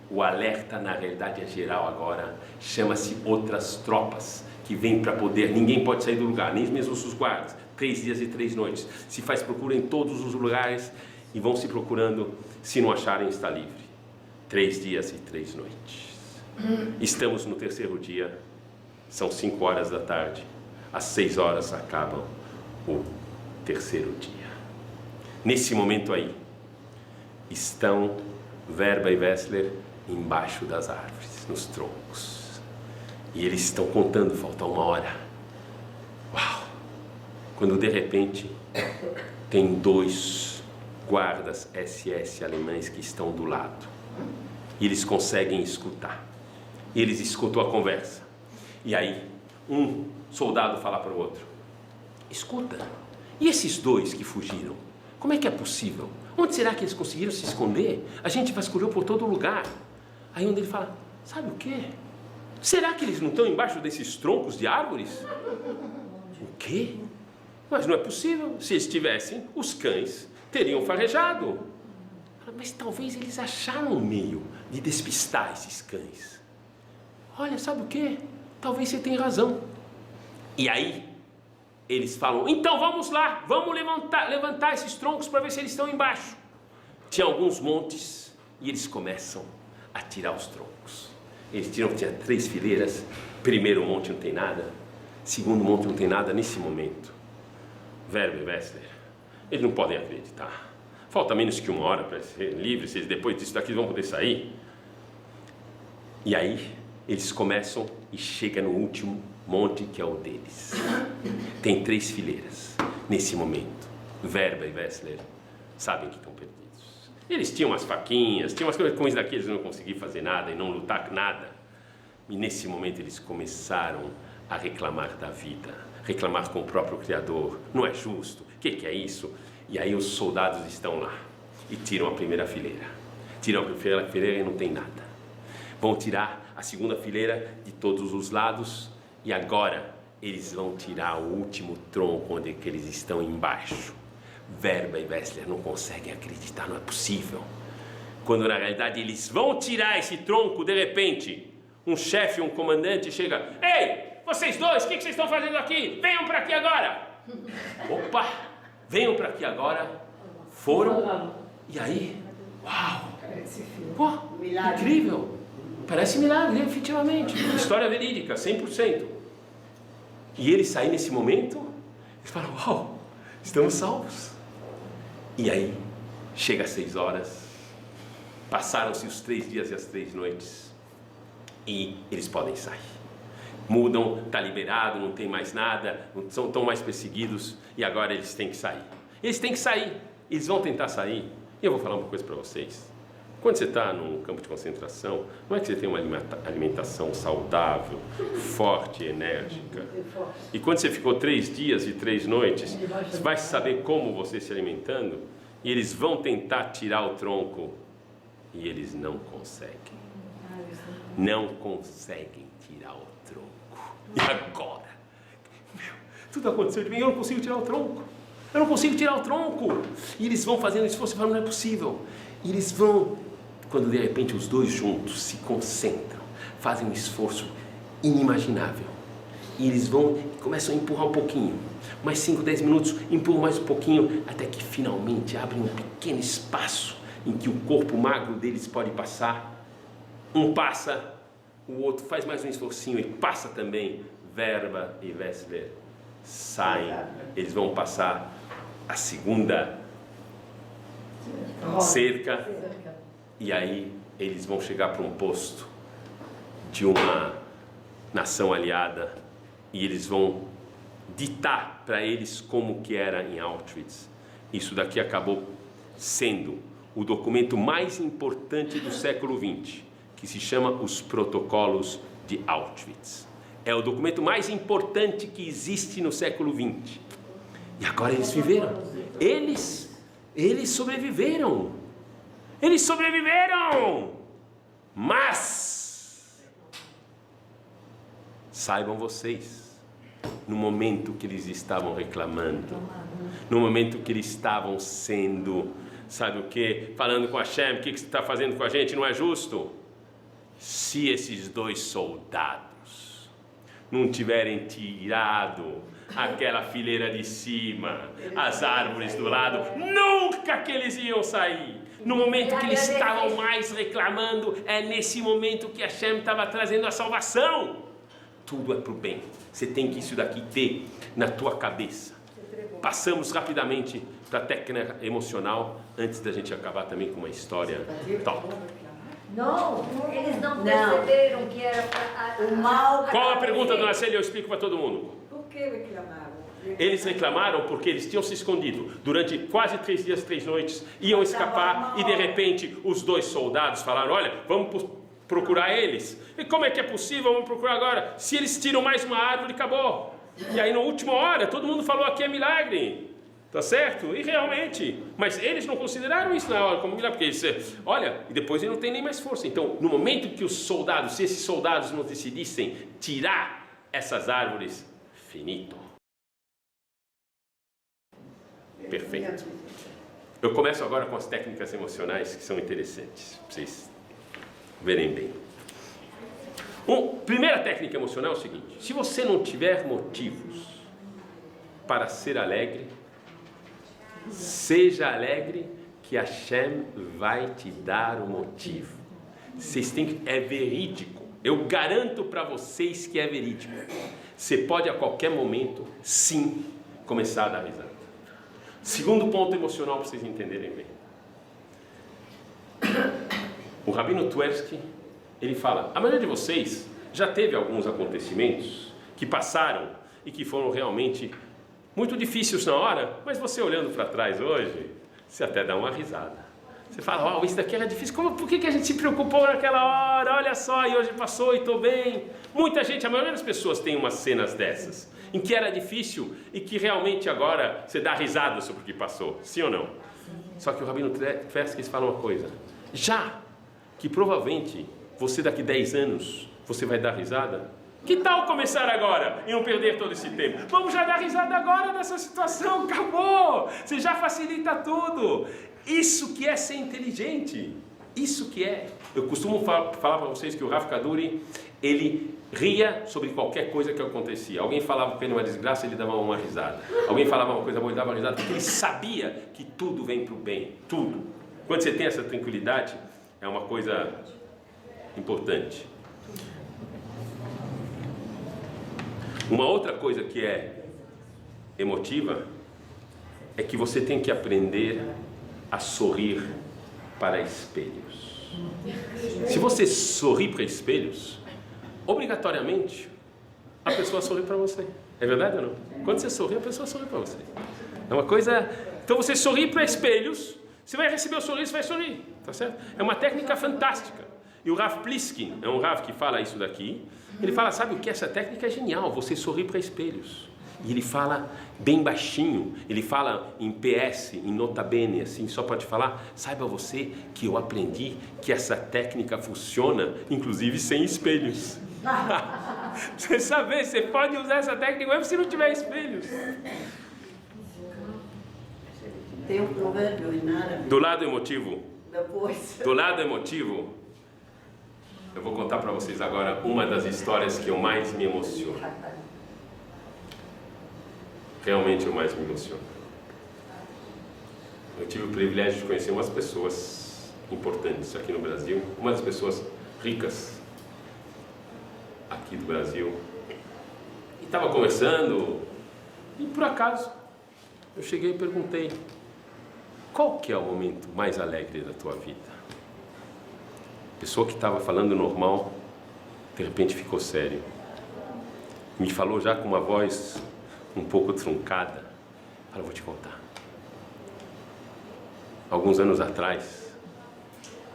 O alerta, na realidade, é geral agora, chama-se outras tropas, que vêm para poder, ninguém pode sair do lugar, nem mesmo os guardas, 3 dias e 3 noites, se faz procura em todos os lugares, e vão se procurando, se não acharem, está livre. 3 dias e 3 noites. Estamos no terceiro dia, são 5 horas da tarde, às 6 horas acabam o terceiro dia. Nesse momento aí, estão Verba e Wessler embaixo das árvores, nos troncos. E eles estão contando, falta 1 hora. Uau! Quando de repente tem 2 guardas SS alemães que estão do lado. E eles conseguem escutar. Eles escutam a conversa. E aí, um soldado fala para o outro: escuta, e esses 2 que fugiram? Como é que é possível? Onde será que eles conseguiram se esconder? A gente vasculhou por todo lugar. Aí um deles fala, sabe o quê? Será que eles não estão embaixo desses troncos de árvores? O quê? Mas não é possível. Se eles tivessem, os cães teriam farejado. Mas talvez eles acharam um meio de despistar esses cães. Olha, sabe o quê? Talvez você tenha razão. E aí, eles falam, então vamos lá, vamos levantar esses troncos para ver se eles estão embaixo. Tinha alguns montes e eles começam a tirar os troncos. Eles tiram, tinha 3 fileiras. Primeiro monte não tem nada, segundo monte não tem nada nesse momento. Werber e Wessler, eles não podem acreditar. Falta menos que 1 hora para ser livres, eles depois disso daqui vão poder sair. E aí, eles começam e chegam no último monte que é o deles. Tem 3 fileiras. Nesse momento, Werber e Wessler sabem que estão perdidos. Eles tinham umas faquinhas, tinham umas coisas, com isso daqui eles não conseguiam fazer nada e não lutar nada. E nesse momento eles começaram a reclamar da vida, reclamar com o próprio Criador. Não é justo, o que é isso? E aí os soldados estão lá e tiram a primeira fileira. Tiram a primeira fileira e não tem nada. Vão tirar a segunda fileira de todos os lados e agora eles vão tirar o último tronco onde que eles estão embaixo. Werber e Wessler não conseguem acreditar, não é possível. Quando na realidade eles vão tirar esse tronco, de repente, um chefe, um comandante chega, ei, vocês dois, o que vocês estão fazendo aqui? Venham para aqui agora. Opa, venham para aqui agora. Foram, e aí, uau, pô, incrível. Parece milagre, efetivamente. História verídica, 100%. E eles saem nesse momento, eles falam, uau, estamos salvos. E aí, chega às 6 horas, passaram-se os 3 dias e as 3 noites, e eles podem sair. Mudam, está liberado, não tem mais nada, não são tão mais perseguidos, e agora eles têm que sair. Eles têm que sair, eles vão tentar sair. E eu vou falar uma coisa para vocês. Quando você está num campo de concentração, não é que você tem uma alimentação saudável, forte e enérgica. E quando você ficou 3 dias e 3 noites, você vai saber como você se alimentando, e eles vão tentar tirar o tronco, e eles não conseguem. Não conseguem tirar o tronco. E agora? Meu, tudo aconteceu de mim, eu não consigo tirar o tronco. Eu não consigo tirar o tronco. E eles vão fazendo esforço e falam, não é possível. E eles vão, quando de repente os dois juntos se concentram, fazem um esforço inimaginável. E eles vão e começam a empurrar um pouquinho. Mais 5, 10 minutos, empurram mais um pouquinho, até que finalmente abrem um pequeno espaço em que o corpo magro deles pode passar. Um passa, o outro faz mais um esforcinho e passa também. Werber e Wessler saem. Eles vão passar a segunda cerca. E aí eles vão chegar para um posto de uma nação aliada e eles vão ditar para eles como que era em Auschwitz. Isso daqui acabou sendo o documento mais importante do século XX, que se chama Os Protocolos de Auschwitz. É o documento mais importante que existe no século XX. E agora eles viveram. Eles sobreviveram. Eles sobreviveram! Mas saibam vocês, no momento que eles estavam reclamando, no momento que eles estavam sendo, sabe o que? Falando com Hashem, o que você está fazendo com a gente? Não é justo? Se esses 2 soldados não tiverem tirado aquela fileira de cima, as árvores do lado, nunca que eles iam sair. No momento que eles estavam mais reclamando, é nesse momento que Hashem estava trazendo a salvação. Tudo é para o bem. Você tem que isso daqui ter na tua cabeça. Passamos rapidamente para a técnica emocional, antes da gente acabar também com uma história top. Não, eles não perceberam que era o mal. Qual a pergunta, dona Célia? Eu explico para todo mundo. Por que reclamaram? Eles reclamaram porque eles tinham se escondido durante quase 3 dias, 3 noites, iam escapar e de repente os 2 soldados falaram, olha, vamos procurar eles. E como é que é possível? Vamos procurar agora. Se eles tiram mais uma árvore, acabou. E aí na última hora, todo mundo falou, aqui é milagre. Tá certo? E realmente, mas eles não consideraram isso na hora como milagre, porque eles, olha, e depois ele não tem nem mais força. Então, no momento que os soldados, se esses soldados não decidissem tirar essas árvores, finito. Perfeito. Eu começo agora com as técnicas emocionais que são interessantes, para vocês verem bem. Primeira técnica emocional é o seguinte: se você não tiver motivos para ser alegre, seja alegre, que Hashem vai te dar o motivo. Vocês têm que, é verídico. Eu garanto para vocês que é verídico. Você pode a qualquer momento, sim, começar a dar risada. Segundo ponto emocional para vocês entenderem bem. O Rabino Twersky, ele fala: a maioria de vocês já teve alguns acontecimentos que passaram e que foram realmente muito difíceis na hora, mas você olhando para trás hoje, você até dá uma risada. Você fala: isso daqui era difícil, por que a gente se preocupou naquela hora? Olha só, e hoje passou e estou bem. Muita gente, a maioria das pessoas tem umas cenas dessas, em que era difícil e que realmente agora você dá risada sobre o que passou, sim ou não? Só que o Rabino Twersky fala uma coisa: já que provavelmente você daqui 10 anos, você vai dar risada, que tal começar agora e não perder todo esse tempo? Vamos já dar risada agora nessa situação, acabou! Você já facilita tudo. Isso que é ser inteligente. Isso que é. Eu costumo falar para vocês que o Rav Kaduri, ele ria sobre qualquer coisa que acontecia. Alguém falava que ele uma desgraça, ele dava uma risada. Alguém falava uma coisa boa, ele dava uma risada, porque ele sabia que tudo vem para o bem. Tudo. Quando você tem essa tranquilidade, é uma coisa importante. Uma outra coisa que é emotiva é que você tem que aprender a sorrir para espelhos. Se você sorrir para espelhos, obrigatoriamente a pessoa sorri para você. É verdade ou não? Quando você sorri, a pessoa sorri para você. É uma coisa... Então você sorri para espelhos, você vai receber o sorriso, vai sorrir, tá certo? É uma técnica fantástica. E o Rav Pliskin, é um Rav que fala isso daqui, ele fala: sabe o que? Essa técnica é genial, você sorrir para espelhos. E ele fala bem baixinho, ele fala em PS, em nota bene, assim, só para te falar: saiba você que eu aprendi que essa técnica funciona, inclusive sem espelhos. Você sabe, você pode usar essa técnica mesmo se não tiver espelhos. Tem um provérbio em árabe. Do lado emotivo, Depois. do lado emotivo, eu vou contar para vocês agora uma das histórias que eu mais me emociono. Realmente eu mais me emociono. Eu tive o privilégio de conhecer umas pessoas importantes aqui no Brasil, uma das pessoas ricas aqui do Brasil. E estava conversando e por acaso eu cheguei e perguntei: qual que é o momento mais alegre da tua vida? A pessoa que estava falando normal, de repente ficou sério. Me falou já com uma voz um pouco truncada. Falei: vou te contar. Alguns anos atrás,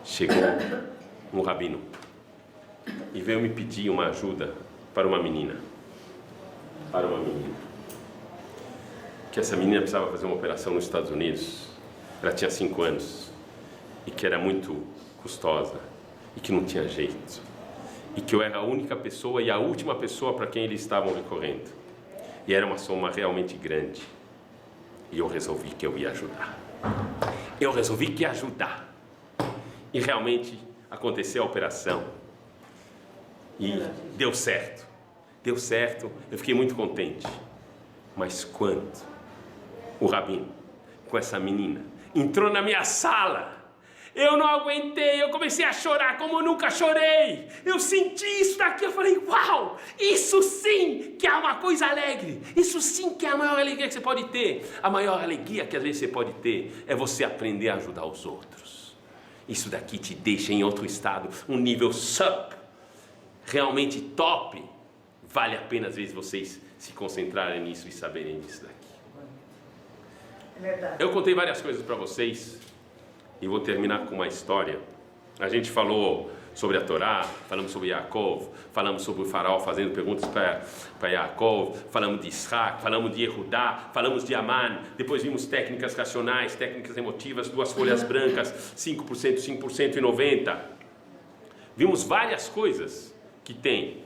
chegou um rabino e veio me pedir uma ajuda para uma menina. Que essa menina precisava fazer uma operação nos Estados Unidos. Ela tinha 5 anos e que era muito custosa e que não tinha jeito. E que eu era a única pessoa e a última pessoa para quem eles estavam recorrendo. E era uma soma realmente grande. E eu resolvi que eu ia ajudar. E realmente aconteceu a operação. E deu certo. Eu fiquei muito contente. Mas quando o rabino, com essa menina, entrou na minha sala, eu não aguentei, eu comecei a chorar como eu nunca chorei. Eu senti isso daqui, eu falei: uau, isso sim que é uma coisa alegre. Isso sim que é a maior alegria que você pode ter. A maior alegria que às vezes você pode ter é você aprender a ajudar os outros. Isso daqui te deixa em outro estado, um nível sup, realmente top. Vale a pena às vezes vocês se concentrarem nisso e saberem disso daqui. É verdade. Eu contei várias coisas para vocês. E vou terminar com uma história. A gente falou sobre a Torá, falamos sobre Yaakov, falamos sobre o faraó fazendo perguntas para Yaakov, falamos de Isaac, falamos de Yehudá, falamos de Amã, depois vimos técnicas racionais, técnicas emotivas, 2 folhas brancas, 5%, 5% e 90%. Vimos várias coisas que tem.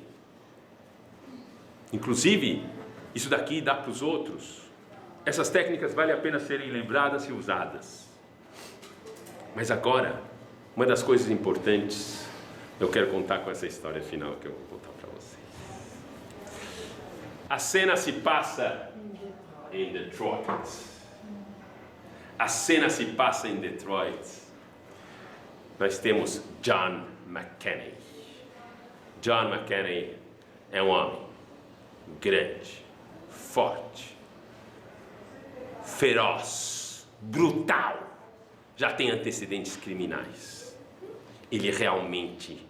Inclusive, isso daqui dá para os outros. Essas técnicas vale a pena serem lembradas e usadas. Mas agora, uma das coisas importantes, eu quero contar com essa história final que eu vou contar para vocês. A cena se passa em Detroit. A cena se passa em Detroit. Nós temos John McCain. John McCain é um homem grande, forte, feroz, brutal. Já tem antecedentes criminais. Ele realmente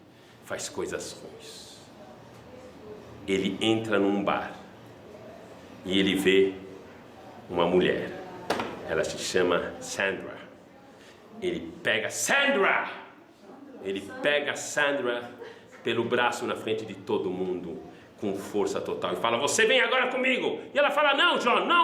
faz coisas ruins. Ele entra num bar e ele vê uma mulher. Ela se chama Sandra. Ele pega Sandra pelo braço na frente de todo mundo, com força total, e fala: você vem agora comigo. E ela fala: não,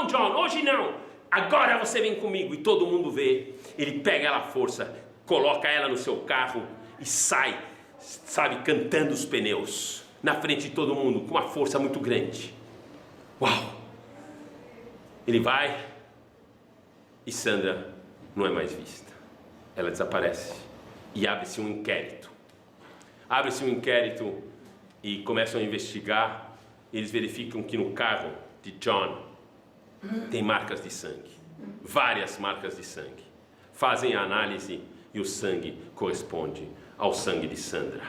John, hoje não. Agora você vem comigo. E todo mundo vê. Ele pega ela à força, coloca ela no seu carro e sai, sabe, cantando os pneus na frente de todo mundo, com uma força muito grande. Uau! Ele vai e Sandra não é mais vista. Ela desaparece e abre-se um inquérito. Abre-se um inquérito e começam a investigar. Eles verificam que no carro de John tem marcas de sangue, várias marcas de sangue. Fazem a análise e o sangue corresponde ao sangue de Sandra.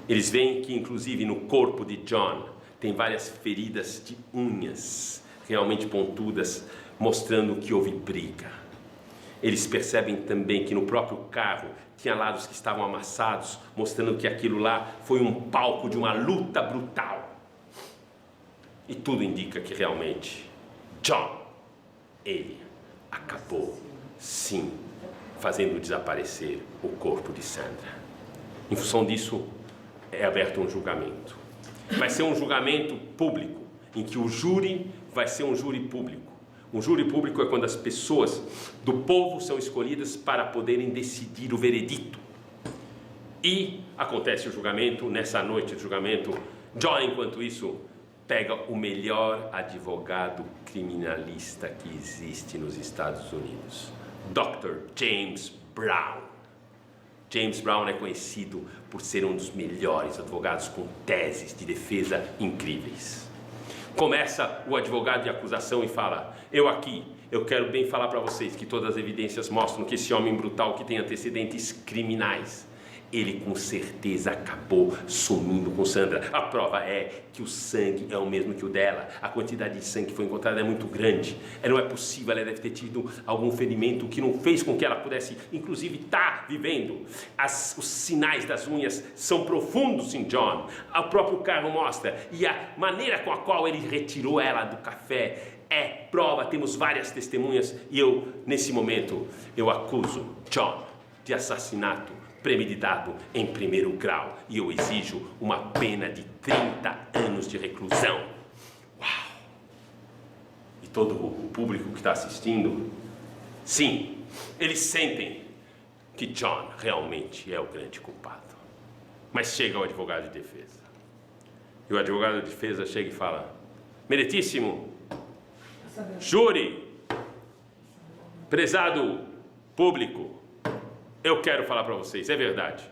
Eles veem que inclusive no corpo de John tem várias feridas de unhas, realmente pontudas, mostrando que houve briga. Eles percebem também que no próprio carro tinha lados que estavam amassados, mostrando que aquilo lá foi um palco de uma luta brutal. E tudo indica que realmente John, ele acabou, sim, fazendo desaparecer o corpo de Sandra. Em função disso, é aberto um julgamento. Vai ser um julgamento público, em que o júri vai ser um júri público. Um júri público é quando as pessoas do povo são escolhidas para poderem decidir o veredito. E acontece o julgamento. Nessa noite de julgamento, John, enquanto isso, pega o melhor advogado criminalista que existe nos Estados Unidos, Dr. James Brown. James Brown é conhecido por ser um dos melhores advogados com teses de defesa incríveis. Começa o advogado de acusação e fala: eu quero bem falar para vocês que todas as evidências mostram que esse homem brutal, que tem antecedentes criminais, ele com certeza acabou sumindo com Sandra. A prova é que o sangue é o mesmo que o dela. A quantidade de sangue que foi encontrada é muito grande. Não é possível, ela deve ter tido algum ferimento que não fez com que ela pudesse, inclusive, estar vivendo. Os sinais das unhas são profundos em John. O próprio carro mostra. E a maneira com a qual ele retirou ela do café é prova. Temos várias testemunhas. E nesse momento, eu acuso John de assassinato premeditado em 1º grau, e eu exijo uma pena de 30 anos de reclusão. Uau! E todo o público que está assistindo, sim, eles sentem que John realmente é o grande culpado. Mas chega o advogado de defesa. E o advogado de defesa chega e fala: meritíssimo júri, prezado público, eu quero falar para vocês, é verdade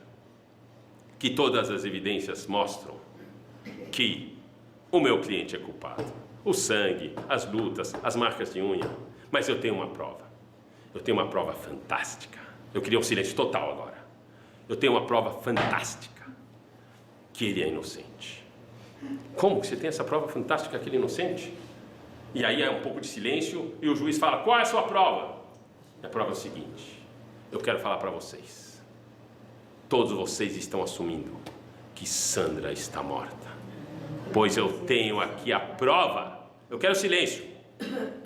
que todas as evidências mostram que o meu cliente é culpado. O sangue, as lutas, as marcas de unha. Mas eu tenho uma prova. Eu tenho uma prova fantástica. Eu queria um silêncio total agora. Eu tenho uma prova fantástica que ele é inocente. Como que você tem essa prova fantástica que ele é inocente? E aí é um pouco de silêncio e o juiz fala: qual é a sua prova? A prova é o seguinte: eu quero falar para vocês. Todos vocês estão assumindo que Sandra está morta. Pois eu tenho aqui a prova. Eu quero silêncio.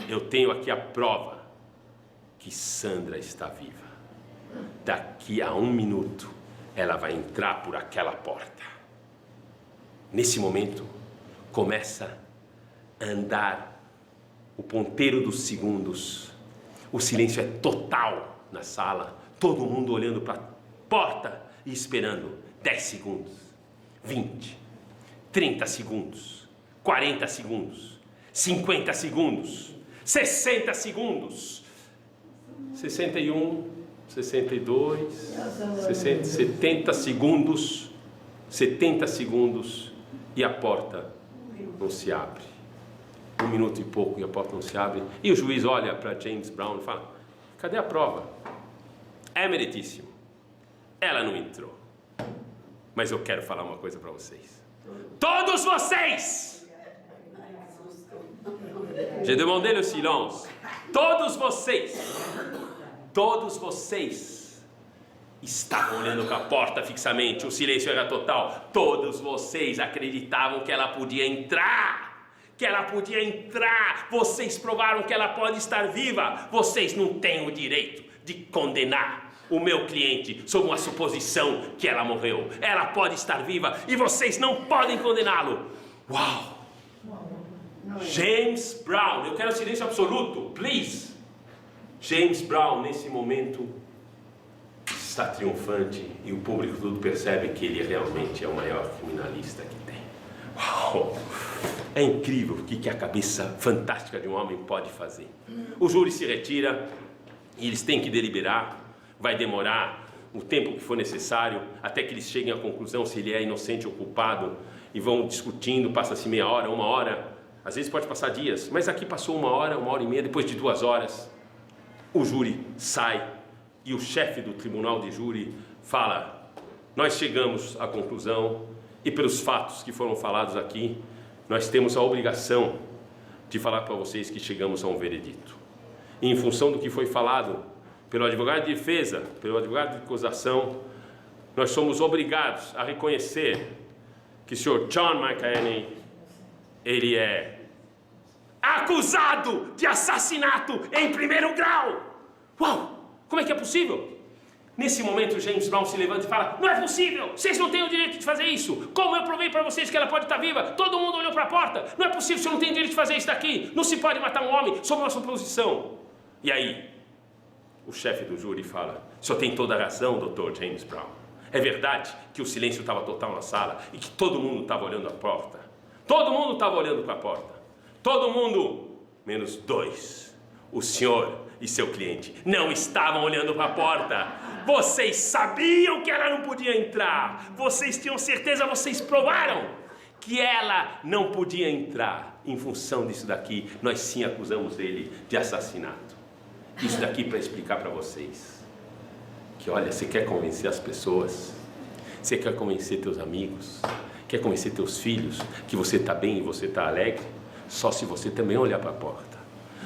Eu tenho aqui a prova que Sandra está viva. Daqui a 1 minuto, ela vai entrar por aquela porta. Nesse momento, começa a andar o ponteiro dos segundos. O silêncio é total na sala, todo mundo olhando para a porta e esperando 10 segundos, 20, 30 segundos, 40 segundos, 50 segundos, 60 segundos, 61, 62, 60, 70 segundos, 70 segundos e a porta não se abre. 1 minuto e pouco e a porta não se abre. E o juiz olha para James Brown e fala: cadê a prova? É meritíssimo, ela não entrou. Mas eu quero falar uma coisa para vocês. Todos vocês! J'ai demandé le silence. Todos vocês estavam olhando para a porta fixamente, o silêncio era total. Todos vocês acreditavam que ela podia entrar. Vocês provaram que ela pode estar viva. Vocês não têm o direito de condenar o meu cliente sob uma suposição que ela morreu. Ela pode estar viva e vocês não podem condená-lo. Uau! James Brown, eu quero silêncio absoluto, please. James Brown, nesse momento, está triunfante e o público tudo percebe que ele realmente é o maior criminalista que tem. Uau! É incrível o que a cabeça fantástica de um homem pode fazer. O júri se retira e eles têm que deliberar. Vai demorar o tempo que for necessário até que eles cheguem à conclusão se ele é inocente ou culpado. E vão discutindo, passa-se meia hora, 1 hora. Às vezes pode passar dias, mas aqui passou 1 hora, 1h30, depois de 2 horas. O júri sai e o chefe do tribunal de júri fala: nós chegamos à conclusão e pelos fatos que foram falados aqui, nós temos a obrigação de falar para vocês que chegamos a um veredito. E em função do que foi falado pelo advogado de defesa, pelo advogado de acusação, nós somos obrigados a reconhecer que o Sr. John McEnany, ele é acusado de assassinato em 1º grau. Uau! Como é que é possível? Nesse momento, James Brown se levanta e fala: não é possível, vocês não têm o direito de fazer isso. Como eu provei para vocês que ela pode estar viva? Todo mundo olhou para a porta. Não é possível, você não tem o direito de fazer isso daqui. Não se pode matar um homem sob uma suposição. E aí, o chefe do júri fala: o senhor tem toda a razão, Dr. James Brown. É verdade que o silêncio estava total na sala e que todo mundo estava olhando a porta. Todo mundo estava olhando para a porta. Todo mundo, menos 2. O senhor e seu cliente não estavam olhando para a porta. Vocês sabiam que ela não podia entrar. Vocês tinham certeza, vocês provaram que ela não podia entrar. Em função disso daqui, nós sim acusamos ele de assassinato. Isso daqui para explicar para vocês que, olha, você quer convencer as pessoas, você quer convencer teus amigos, quer convencer teus filhos que você está bem e você está alegre, só se você também olhar para a porta.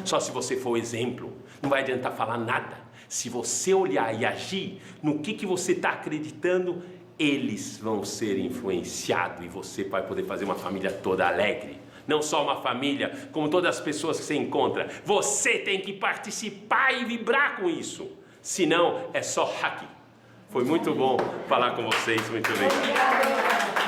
Só se você for o exemplo. Não vai adiantar falar nada. Se você olhar e agir no que você está acreditando, eles vão ser influenciados e você vai poder fazer uma família toda alegre. Não só uma família, como todas as pessoas que você encontra. Você tem que participar e vibrar com isso. Senão, é só hack. Foi muito bom falar com vocês. Muito obrigado.